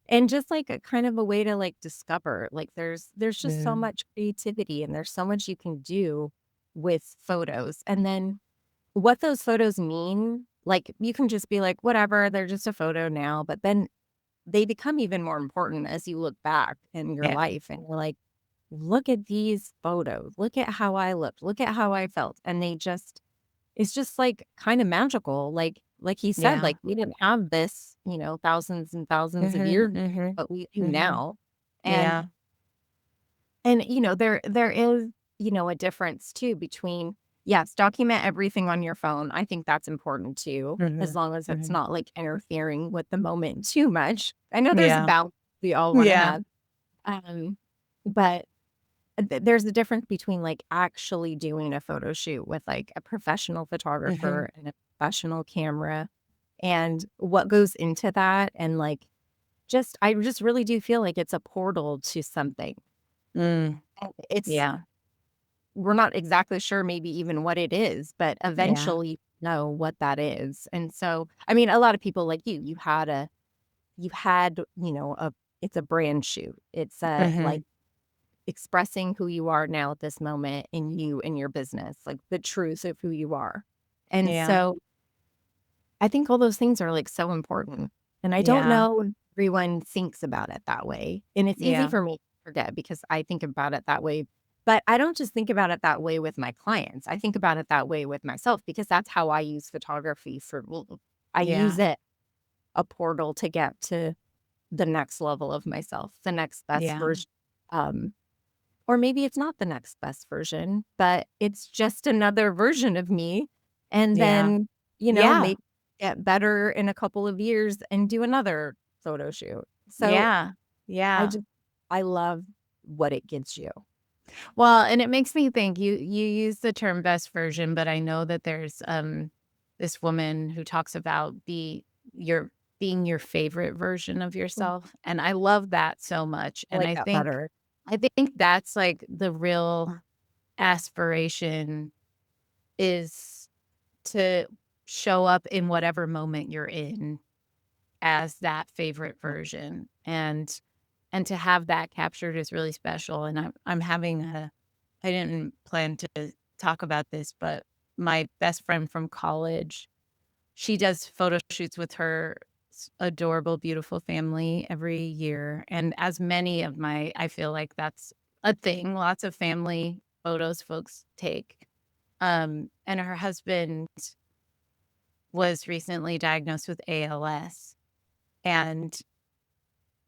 And just like a kind of a way to like discover, like there's just so Mm. much creativity and there's so much you can do with photos. And then what those photos mean, like you can just be like, whatever, they're just a photo now. But then they become even more important as you look back in your Yeah. life and you're like, look at these photos, look at how I looked, look at how I felt. And they just it's just, like, kinda magical, like he said, Yeah. like, we didn't have this, thousands and thousands of Mhm. years, Mhm. but we do Mhm. now, and Yeah. there is, a difference too between yes, document everything on your phone, I think that's important too, as Mhm. long as it's Mhm. not, like, interfering with the moment too much. I know there's a Yeah. balance we all wanna Yeah. have, um, but there's a difference between, like, actually doing a photo shoot with, like, a professional Mhm. photographer and a professional camera, and what goes into that, and, like, I just really do feel like it's a portal to something. Mm. And it's Yeah. we're not exactly sure maybe even what it is, but Yeah. eventually know what that is, and so, I mean, a lot of people like you had, a it's a brand shoot. It's a, like Mhm. expressing who you are now at this moment in you and your business, like the truth of who you are. And Yeah. so I think all those things are like so important. And I don't Yeah. know if everyone thinks about it that way. And it's easy Yeah. for me to forget because I think about it that way. But I don't just think about it that way with my clients. I think about it that way with myself because that's how I use photography for me. I use Yeah. it a portal to get to the next level of myself, the next best Yeah. version. Um, Or maybe it's not the next best version, but it's just another version of me. And Yeah. then, Yeah. maybe get better in a couple of years and do another photo shoot. So Yeah. I Yeah. just, I love what it gives you. Well, and it makes me think you use the term best version, but I know that there's this woman who talks about your being your favorite version of Mm, yourself. And I love that so much. I And like I that think better. I think that's like the real aspiration is to show up in whatever moment you're in as that favorite version. And to have that captured is really special. And I'm having a I didn't plan to talk about this, but my best friend from college, she does photo shoots with her adorable, beautiful family every year. And as many of I feel like that's a thing. Lots of family photos folks take. And her husband was recently diagnosed with ALS, and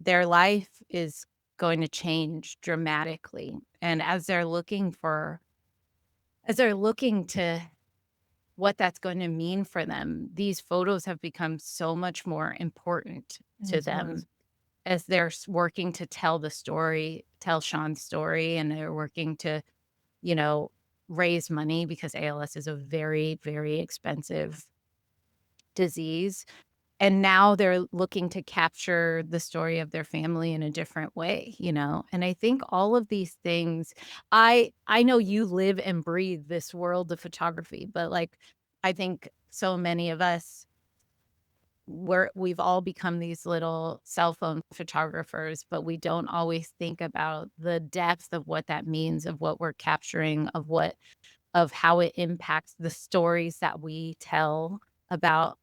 their life is going to change dramatically. And as they're looking to what that's going to mean for them, these photos have become so much more important to Mhm. them as they're working to tell the story, tell Sean's story, and they're working to, you know, raise money because ALS is a very, very expensive disease. And now they're looking to capture the story of their family in a different way, you know? And I think all of these things I know you live and breathe this world of photography, but, like, I think so many of us we've all become these little cell phone photographers, but we don't always think about the depth of what that means, of what we're capturing, of how it impacts the stories that we tell about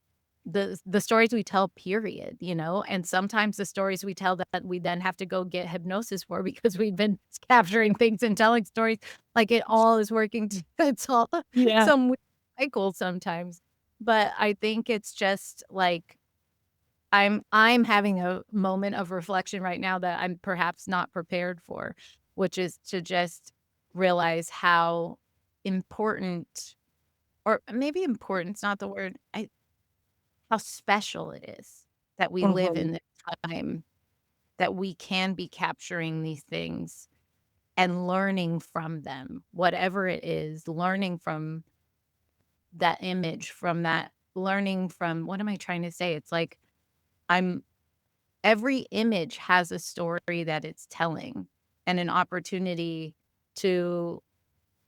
the stories we tell, period, you know? And sometimes the stories we tell that we then have to go get hypnosis for because we've been capturing things and telling stories, like it all is working it's all Yeah. some weird cycle sometimes. But I think it's just like I'm having a moment of reflection right now that I'm perhaps not prepared for, which is to just realize how important, or maybe important's not the word, how special it is that we live Mhm. in this time that we can be capturing these things and learning from them, whatever it is, learning from that image, from that learning from what am I trying to say? It's like I'm every image has a story that it's telling and an opportunity to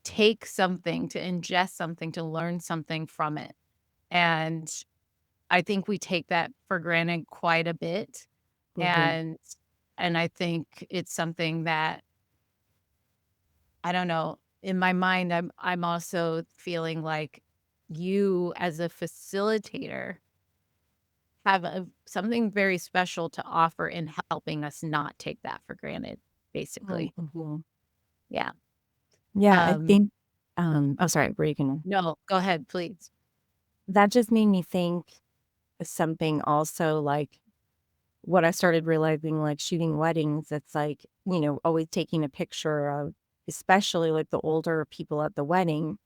take something, to ingest something, to learn something from it. And I think we take that for granted quite a bit. Mhm. And I think it's something that I don't know, in my mind I'm also feeling like you as a facilitator have something very special to offer in helping us not take that for granted, basically. Mhm. Yeah. Yeah, I Um, think, oh, sorry, were you gonna no, go ahead, please. that just made me think something also, like, what I started realizing, like, shooting weddings, it's like, always taking a picture of especially, like, the older people at the wedding,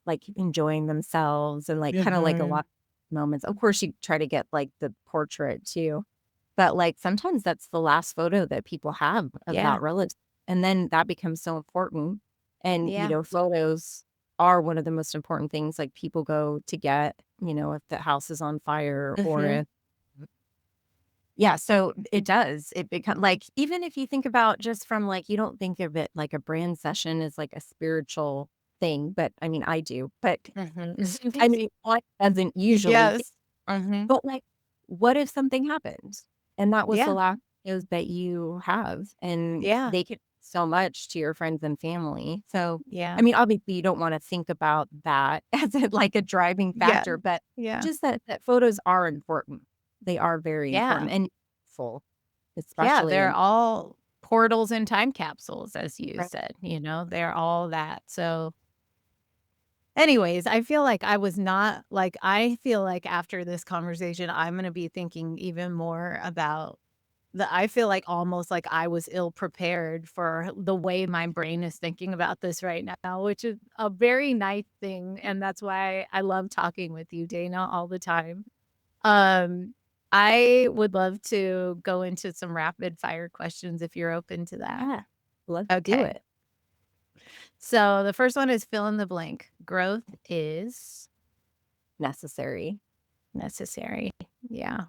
like, enjoying themselves and, like, kinda like a Mhm. lot of moments. Of course, you try to get, like, the portrait too, but, like, sometimes that's the last photo that people have of Yeah, that relative, and then that becomes so important, and, yeah. photos are one of the most important things, like, people go to get, if the house is on fire or Mhm. if yeah, so it does. It become like, even if you think about just from, like, you don't think of it like a brand session as like a spiritual thing, but I mean, I do, but Mhm. I mean, one doesn't usually think, Yes. Mhm. but like, what if something happens? And that was the Yeah, last news that you have, and yeah, they could so much to your friends and family. So, I yeah, mean, obviously you don't want to think about that as like a driving yeah, factor, but yeah, just that photos are important. They are very yeah, important and full, yeah, especially they're in all portals and time capsules, as you right. said, they're all that, so anyways, I feel like I feel like after this conversation, I'm gonna be thinking even more about I feel like almost like I was ill prepared for the way my brain is thinking about this right now, which is a very nice thing, and that's why I love talking with you, Dana, all the time. Um, I would love to go into some rapid fire questions if you're open to that. Yeah, let's do Okay. it. So the first one is fill in the blank. Growth is Necessary. necessary. Yeah.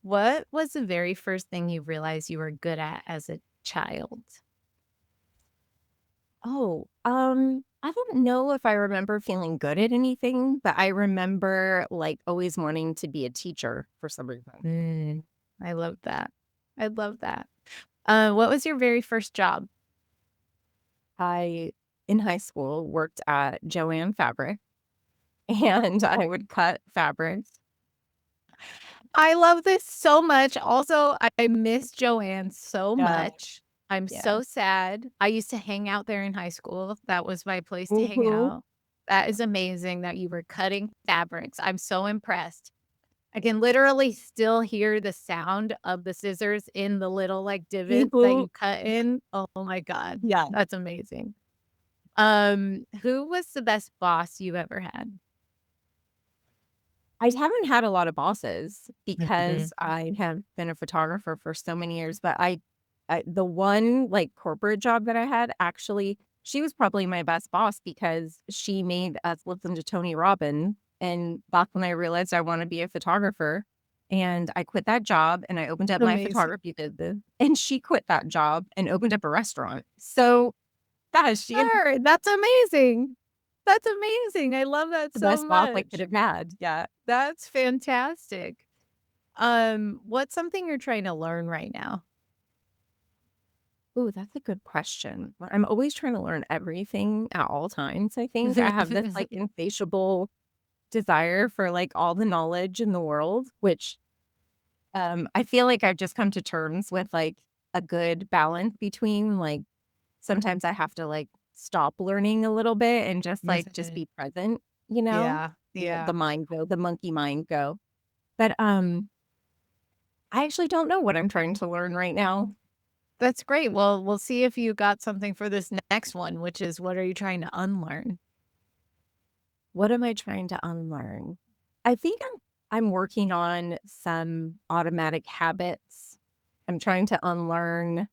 What was the very first thing you realized you were good at as a child? Oh, I don't know if I remember feeling good at anything, but I remember, like, always wanting to be a teacher for some reason. Mm, I love that. I love that. What was your very first job? I, in high school, worked at Joanne Fabric, and I would cut fabrics. I love this so much. Also, I miss Joanne so Yeah, much. I'm yeah. so sad. I used to hang out there in high school. That was my place to hang Mhm. out. That is amazing that you were cutting fabrics. I'm so impressed. I can literally still hear the sound of the scissors in the little, like, divot that Mhm. you cut in. Oh my god. Yeah. That's amazing. Who was the best boss you ever had? I haven't had a lot of bosses Mhm. because I have been a photographer for so many years, but the one, like, corporate job that I had, actually, she was probably my best boss because she made us listen to Tony Robbins, and that's when I realized I wanna be a photographer, and I quit that job, and I opened up my Amazing. photography business, and she quit that job and opened up a restaurant. So, gosh, she had Sure, that's amazing. That's amazing. I love that the so best boss I could much. have had. Yeah. That's fantastic. What's something you're trying to learn right now? Ooh, that's a good question. I'm always trying to learn everything at all times, I think. I have this, like, insatiable desire for, like, all the knowledge in the world, which, I feel like I've just come to terms with, like, a good balance between, like, sometimes I have to, like, stop learning a little bit and just be present, you know? Yeah, Let the yeah. mind go, the monkey mind go. But, I actually don't know what I'm trying to learn right now. That's great. Well, we'll see if you got something for this next one, which is what are you trying to unlearn? What am I trying to unlearn? I think I'm working on some automatic habits. I'm trying to unlearn,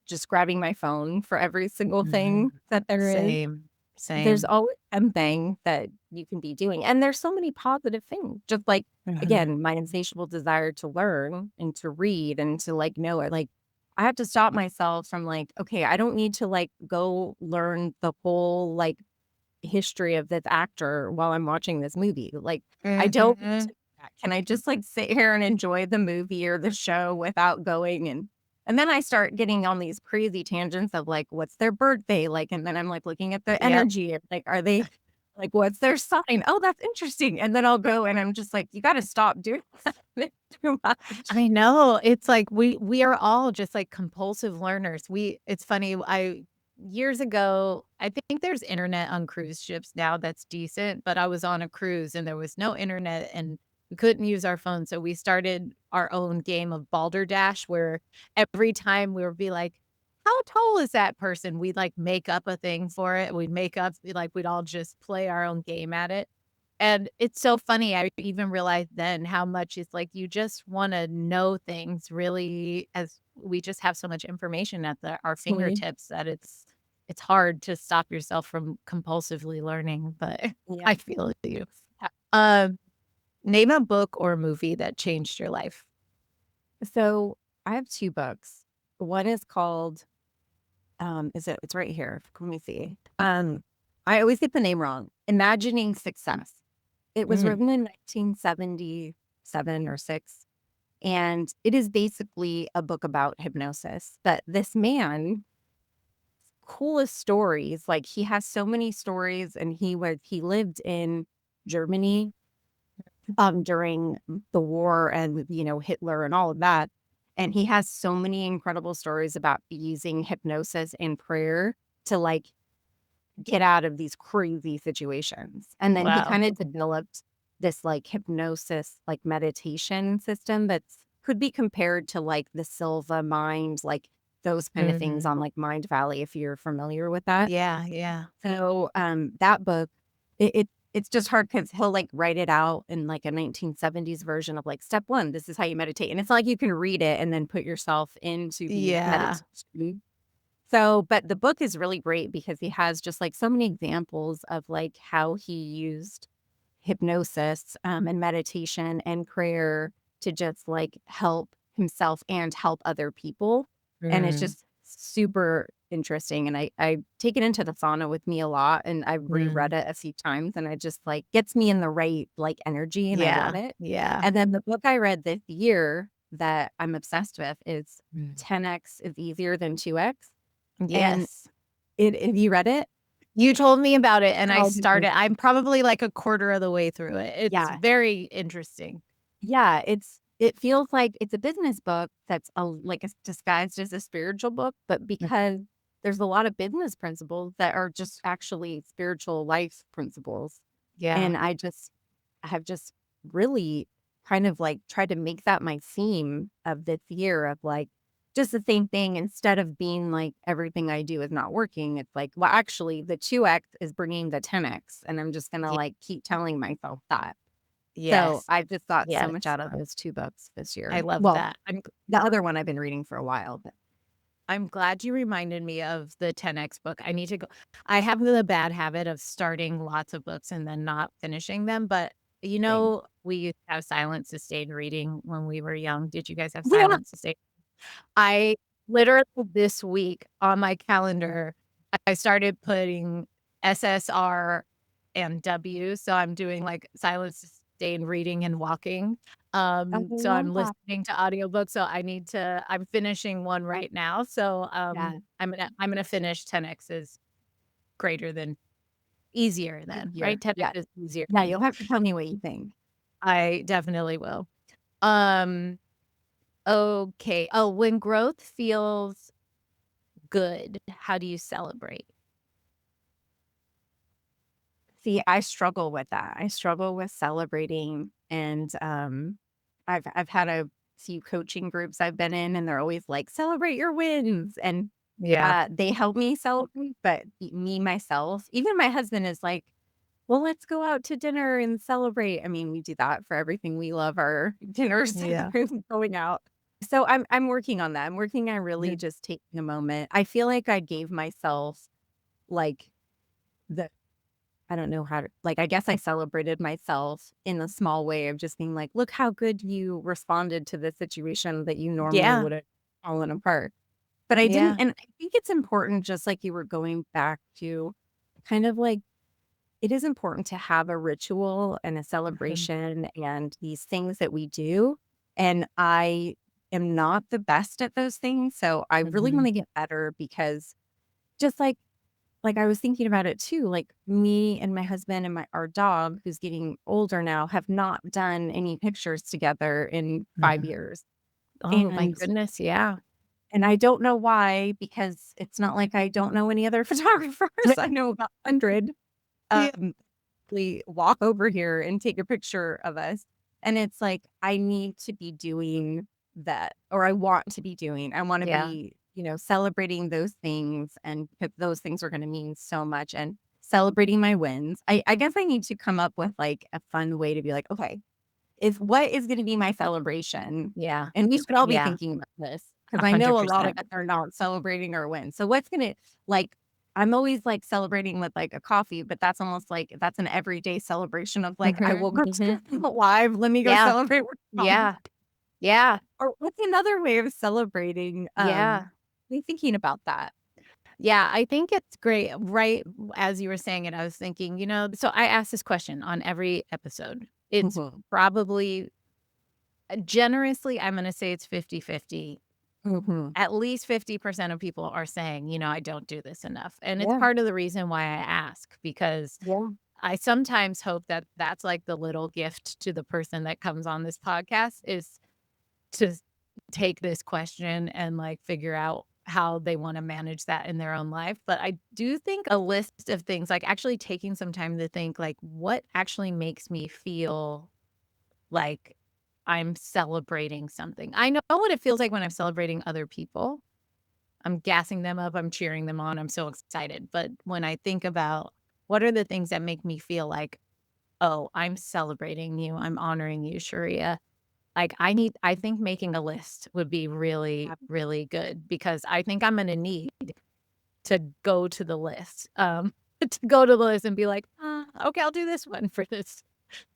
just grabbing my phone for every single thing Mhm. that there is. Same, There's same. always something that you can be doing, and there's so many positive things, just like, Mhm. again, my insatiable desire to learn and to read and to, like, know it, like, I have to stop myself from, like, "Okay, I don't need to, like, go learn the whole, like, history of this actor while I'm watching this movie, like, I don't need to Mhm. do that. Can I just, like, sit here and enjoy the movie or the show without going and then I start getting on these crazy tangents of, like, what's their birthday like, and then I'm, like, looking at the Yep. energy and, like, are they like, what's their sign? Oh, that's interesting, and then I'll go and I'm just like, "You gotta stop doing that. It's too much." I know. It's like we are all just like compulsive learners. It's funny, I years ago, I think there's internet on cruise ships now that's decent, but I was on a cruise and there was no internet and we couldn't use our phone. So we started our own game of balderdash where every time we would be like, how tall is that person? We'd like make up a thing for it. We'd all just play our own game at it. And it's so funny, I even realized then how much it's like you just wanna know things really as we just have so much information at our Totally. fingertips that it's hard to stop yourself from compulsively learning, but Yeah. I feel you. Um, Name a book or movie that changed your life. So, I have 2 books. One is called it's right here. Let me see. I always get the name wrong. Imagining Success. It was Mm, written in 1977 or 6, and it is basically a book about hypnosis. But this man, coolest stories. Like, he has so many stories, and he lived in Germany during the war and, Hitler and all of that. And he has so many incredible stories about using hypnosis and prayer to, like, get out of these crazy situations. And then he wow. kind of developed this, like, hypnosis, like, meditation system that's could be compared to, like, the Silva mind, like, those kind of things Mhm. on, like, Mind Valley, if you're familiar with that. Yeah, yeah. So, that book, it's just hard because 'cause he'll, like, write it out in, like, a 1970s version of, like, "Step 1, this is how you meditate," and it's not like you can read it and then put yourself into the Yeah. meditation. So, but the book is really great because he has just, like, so many examples of, like, how he used hypnosis, and meditation and prayer to just, like, help himself and help other people, and it's Mm, just super interesting, and I take it into the sauna with me a lot, and I've reread mm. it a few times, and it just, like, gets me in the right, like, energy, and I love Yeah, it. yeah. And then the book I read this year that I'm obsessed with is Mm. 10x is easier than 2x, and Yes. have you read it? You told me about it, and Oh, good. I'm probably, like, a quarter of the way through it. It's Yeah. very interesting. Yeah, it feels like it's a business book that's like, it's disguised as a spiritual book, but Mm. because there's a lot of business principles that are just actually spiritual life principles, Yeah. and I have just really kind of, like, tried to make that my theme of this year of, like, just the same thing instead of being like, everything I do is not working, it's like, well, actually, the 2x is bringing the 10x, and I'm just gonna, Ye like, keep telling myself that. So, yes. I've just got so much Yes. out of those 2 books this I year. love Well, that. the other one I've been reading for a while, but I'm glad you reminded me of the 10X book. I need to go I have the bad habit of starting lots of books and then not finishing them, but, same. we used to have silent sustained reading when we were young. Did you guys have Yeah. silent sustained? I literally this week on my calendar, I started putting SSR and W, so I'm doing, like, silence day in reading and walking. I So love I'm that. listening to audiobooks, so I'm finishing one right now. So, Yeah. I'm gonna finish 10x is greater than easier than, right? Easier. 10x Yeah. is easier Yeah, than. you'll have to tell me what you think. I definitely will. Um, okay. Oh, when growth feels good, how do you celebrate? See, I struggle with that. I struggle with celebrating, and, I've had a few coaching groups I've been in, and they're always like, "Celebrate your wins," and, Yeah. they help me celebrate, but me, myself even my husband is like, "Well, let's go out to dinner and celebrate." I mean, we do that for everything. We love our dinners Yeah. and going out. So I'm working on that. I'm working on really Mhm. just taking a moment. I feel like I gave myself, like, the I don't know how to like, I guess I celebrated myself in a small way of just being like, "Look how good you responded to this situation that you normally Yeah. would have fallen apart." But I didn't Yeah. and I think it's important, just like you were going back to, kind of like, it is important to have a ritual and a Mhm. celebration and these things that we do, and I am not the best at those things, so I really Mhm. wanna get better because just like, I was thinking about it too, like, me and my husband and our dog, who's getting older now, have not done any pictures together in 5 Mhm. years, Oh my and goodness, yeah. I don't know why, because it's not like I don't know any other photographers. I know about 100. Yeah. Um, we walk over here and take a picture of us, and it's like, I need to be doing that, or I want to be doing. I wanna Yeah. be, celebrating those things, and 'cause those things are gonna mean so much, and celebrating my wins. I guess I need to come up with, like, a fun way to be like, "Okay, is what is gonna be my celebration?" Yeah. And we should all be Yeah. thinking about this, because I know a lot of 100%. us are not celebrating our wins. So what's gonna like, I'm always, like, celebrating with, like, a coffee, but that's almost like that's an everyday celebration of, like, I Mhm. woke up Mhm. alive, let me go Yeah. celebrate with mom. Yeah. Yeah. Or what's another way of celebrating, Yeah. me thinking about that. Yeah, I think it's great. Right as you were saying it, I was thinking, so I ask this question on every episode. It's Mhm, probably generously, I'm gonna say it's 50-50. mhm. At least 50% of people are saying, I don't do this enough. And it's Yeah, part of the reason why I ask, because yeah. I sometimes hope that that's like the little gift to the person that comes on this podcast is to take this question and like figure out how they want to manage that in their own life. But I do think a list of things, like actually taking some time to think, like, what actually makes me feel like I'm celebrating something. I know what it feels like when I'm celebrating other people. I'm gassing them up, I'm cheering them on, I'm so excited. But when I think about what are the things that make me feel like, oh, I'm celebrating you, I'm honoring you, Sharia. Like, I think making a list would be really, really good, because I think I'm gonna need to go to the list, to go to the list and be like, okay, I'll do this one for this."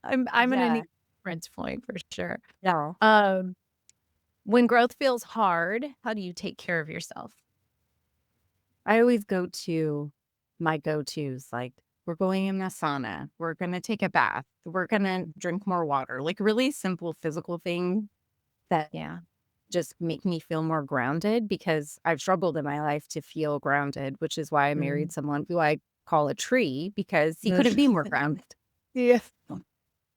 I'm gonna need Yeah, a reference point for sure. yeah. Um, when growth feels hard, how do you take care of yourself? I always go to my go-tos, like, we're going in a sauna, we're gonna take a bath, we're gonna drink more water, like, really simple physical things that Yeah. just make me feel more grounded, because I've struggled in my life to feel grounded, which is why I married Mm. someone who I call a tree, because he couldn't be more grounded. Yeah.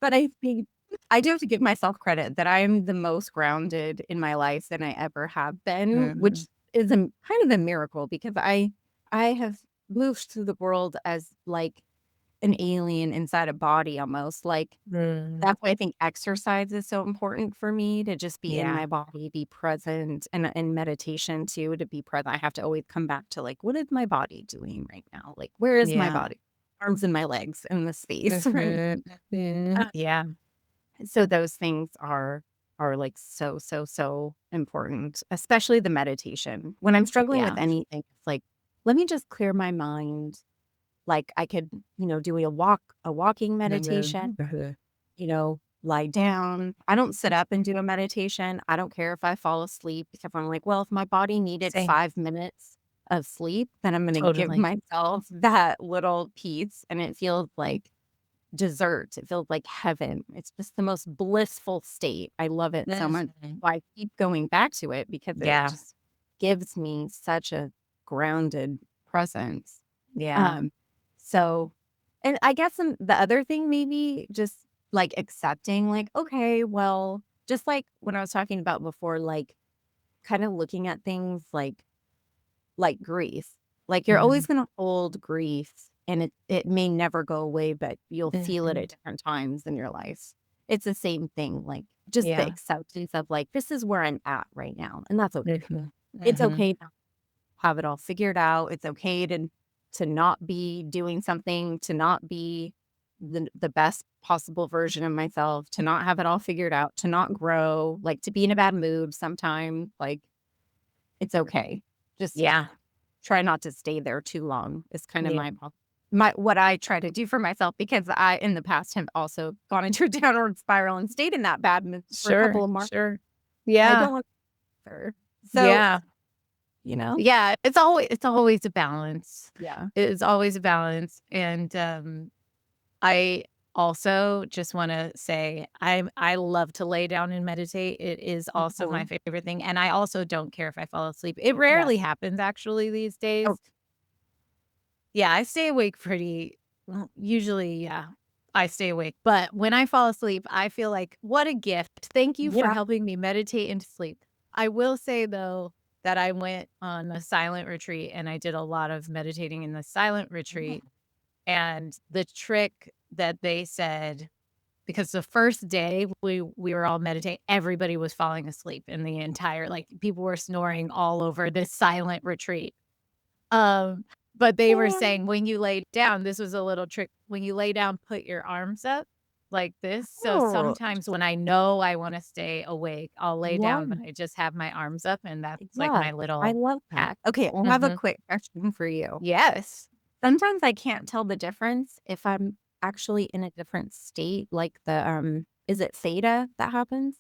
But I think I do have to give myself credit that I'm the most grounded in my life than I ever have been, Mhm. which is a kind of a miracle, because I have moved through the world as like an alien inside a body almost. Like, Mm. that's why I think exercise is so important for me, to just be in Yeah. my body, be present, and in meditation too, to be present. I have to always come back to, like, what is my body doing right now? Like, where is my Yeah. body? Arms and my legs in the space, right? Mhm. Mhm. Yeah. So those things are, like, so, so, so important, especially the meditation. When I'm struggling with Yeah. anything, it's like, let me just clear my mind. Like, I could, do a walking meditation, Mhm. lie down. I don't sit up and do a meditation. I don't care if I fall asleep, because I'm like, well, if my body needed Same. 5 minutes of sleep, then I'm gonna give Totally. myself that little piece, and it feels like dessert. It feels like heaven. It's just the most blissful state. I love it so much. Mhm. So I keep going back to it because it Yeah. just gives me such a grounded presence. Yeah. Um, so, and I guess the other thing maybe just like accepting, like, okay, well, just like when I was talking about before, like kind of looking at things like grief. Like you're always Mhm. going to hold grief and it may never go away, but you'll feel it Mhm. at different times in your life. It's the same thing, like just the Yeah. acceptance of like, this is where I'm at right now. And that's okay. Mhm. It's Mhm. okay to have it all figured out. It's okay to not be doing something, to not be the best possible version of myself, to not have it all figured out, to not grow, like to be in a bad mood sometime. Like it's okay. Just Yeah. try not to stay there too long is kind of Yeah. my what I try to do for myself because I in the past have also gone into a downward spiral and stayed in that bad mood for a couple Sure. of months. Sure. I Yeah. don't want her. So, Yeah. you know? Yeah. It's always a balance. Yeah. It's always a balance. And I also just want to say I love to lay down and meditate. It is also my Mhm. favorite thing. And I also don't care if I fall asleep. It Yes. rarely happens actually these Oh, days. Yeah, I stay awake usually, yeah, I stay awake. But when I fall asleep, I feel like, what a gift. Thank you for yeah. helping me meditate into sleep. I will say, though, that I went on a silent retreat and I did a lot of meditating in the silent Yeah. retreat. And the trick that they said, because the first day we were all meditating, everybody was falling asleep in the entire, like, people were snoring all over this silent retreat. Um, but they were saying when you lay down, this was a little trick. When you lay down, put your arms up like this. So Oh, sometimes when I know I wanna stay awake, I'll lay yeah. down, but I just have my arms up, and that's like Yeah. my I little love that. hack. Okay, I have a Mhm. quick question for you. Yes. Sometimes I can't tell the difference if I'm actually in a different state, like is it theta that happens?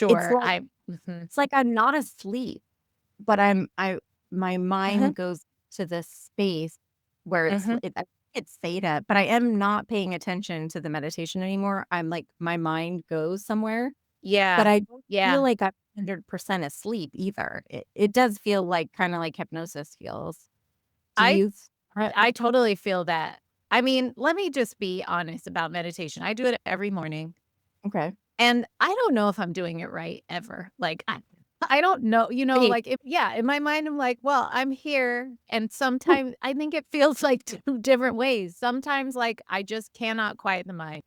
It's Sure. like I Mhm. it's like I'm not asleep, but I my Uh-huh. mind goes to this space where Mhm. I think it's theta, but I am not paying attention to the meditation anymore. I'm like my mind goes somewhere, but Yeah. I don't feel Yeah. like I'm 100% asleep either. It does feel like kinda like hypnosis feels. Do I you I totally feel that. I mean, let me just be honest about meditation. I do it every morning. Okay. And I don't know if I'm doing it right ever. Like, I don't know, Hey. like, if yeah, in my mind, I'm like, "Well, I'm here," and sometimes I think it feels like 2 different ways. Sometimes, like, I just cannot quiet the mind,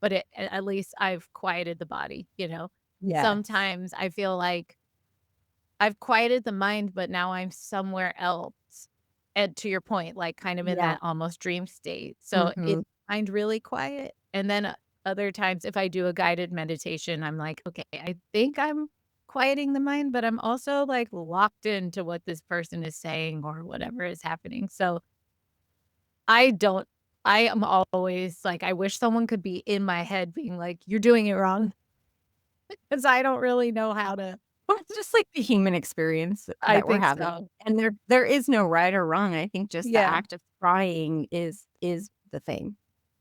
but at least I've quieted the body, you know? Yes. Sometimes I feel like I've quieted the mind, but now I'm somewhere else. And to your point, like, kind of in Yeah. that almost dream state. So, Mhm. mind really quiet, and then, other times, if I do a guided meditation, I'm like, "Okay, I think I'm quieting the mind, but I'm also, like, locked into what this person is saying or whatever is happening." So, I don't I am always like, I wish someone could be in my head being like, "You're doing it wrong," because I don't really know how to. Well, it's just like the human experience I that we're think having, so. and there is no right or wrong. I think just the Yeah. act of trying is the thing,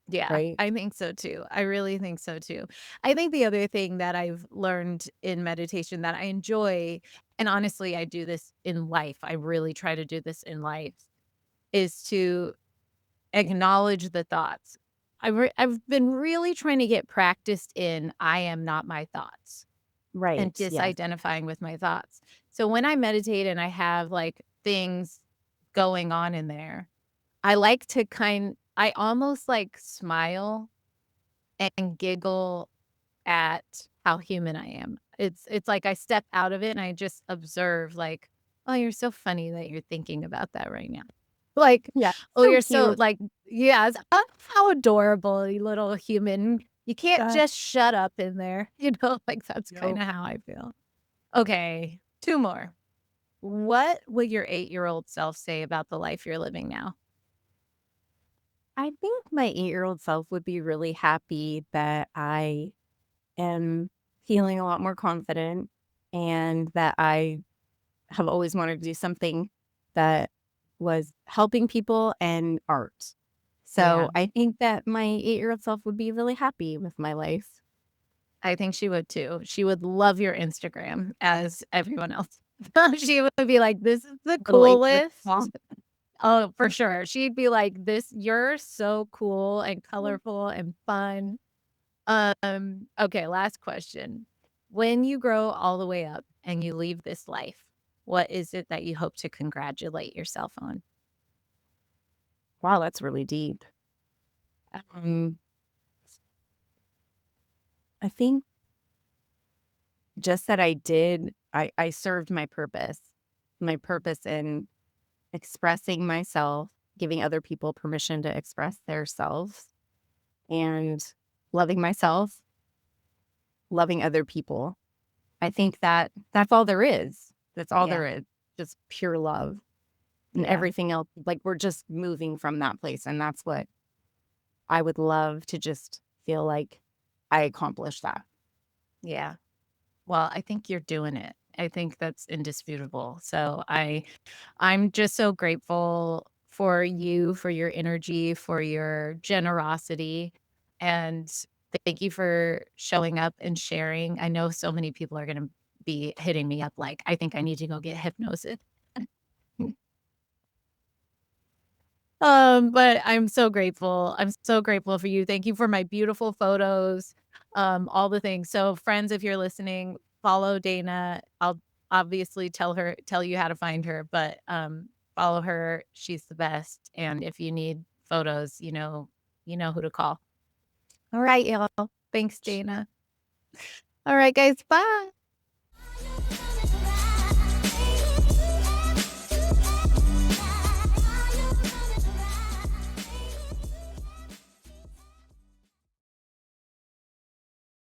Yeah, right? I think so too. I really think so too. I think the other thing that I've learned in meditation that I enjoy, and honestly, I do this in life, I really try to do this in life, is to acknowledge the thoughts. I've been really trying to get practiced in I am not my thoughts and Right, yes. disidentifying with my thoughts. So when I meditate and I have like things going on in there, I like to I almost like smile and giggle at how human I am. It's like I step out of it and I just observe like, "Oh, you're so funny that you're thinking about that right now." Like, Yeah, "Oh, so you're so cute. like" yeah, oh, how adorable, you little human. You can't Uh, just shut up in there, like, that's yo kinda how I feel. Okay, 2 more. What would your 8-year-old self say about the life you're living now? I think my 8-year-old self would be really happy that I am feeling a lot more confident and that I have always wanted to do something that was helping people and art. Yeah, So I think that my 8-year-old self would be really happy with my life. I think she would too. She would love your Instagram as everyone else. She would be like, "This is the Little 8-year coolest." Oh, for sure. She'd be like, "This you're so cool and colorful and fun." Okay, last question. When you grow all the way up and you leave this life, what is it that you hope to congratulate yourself on? Wow, that's really deep. Um, I think just that I served my purpose in expressing myself, giving other people permission to express their selves, and loving myself, loving other people. I think that that's all there is. That's all Yeah, there is. Just pure love. And yeah, everything else, like, we're just moving from that place, and that's what I would love to just feel like I accomplished that. yeah. Well, I think you're doing it. I think that's indisputable. So I'm just so grateful for you, for your energy, for your generosity, and thank you for showing up and sharing. I know so many people are gonna be hitting me up like, "I think I need to go get hypnosis." But I'm so grateful. I'm so grateful for you. Thank you for my beautiful photos, all the things. So friends, if you're listening, follow Dana. I'll obviously tell you how to find her, but follow her. She's the best. And if you need photos, you know who to call. All right, y'all. Thanks, Dana. All right, guys. Bye.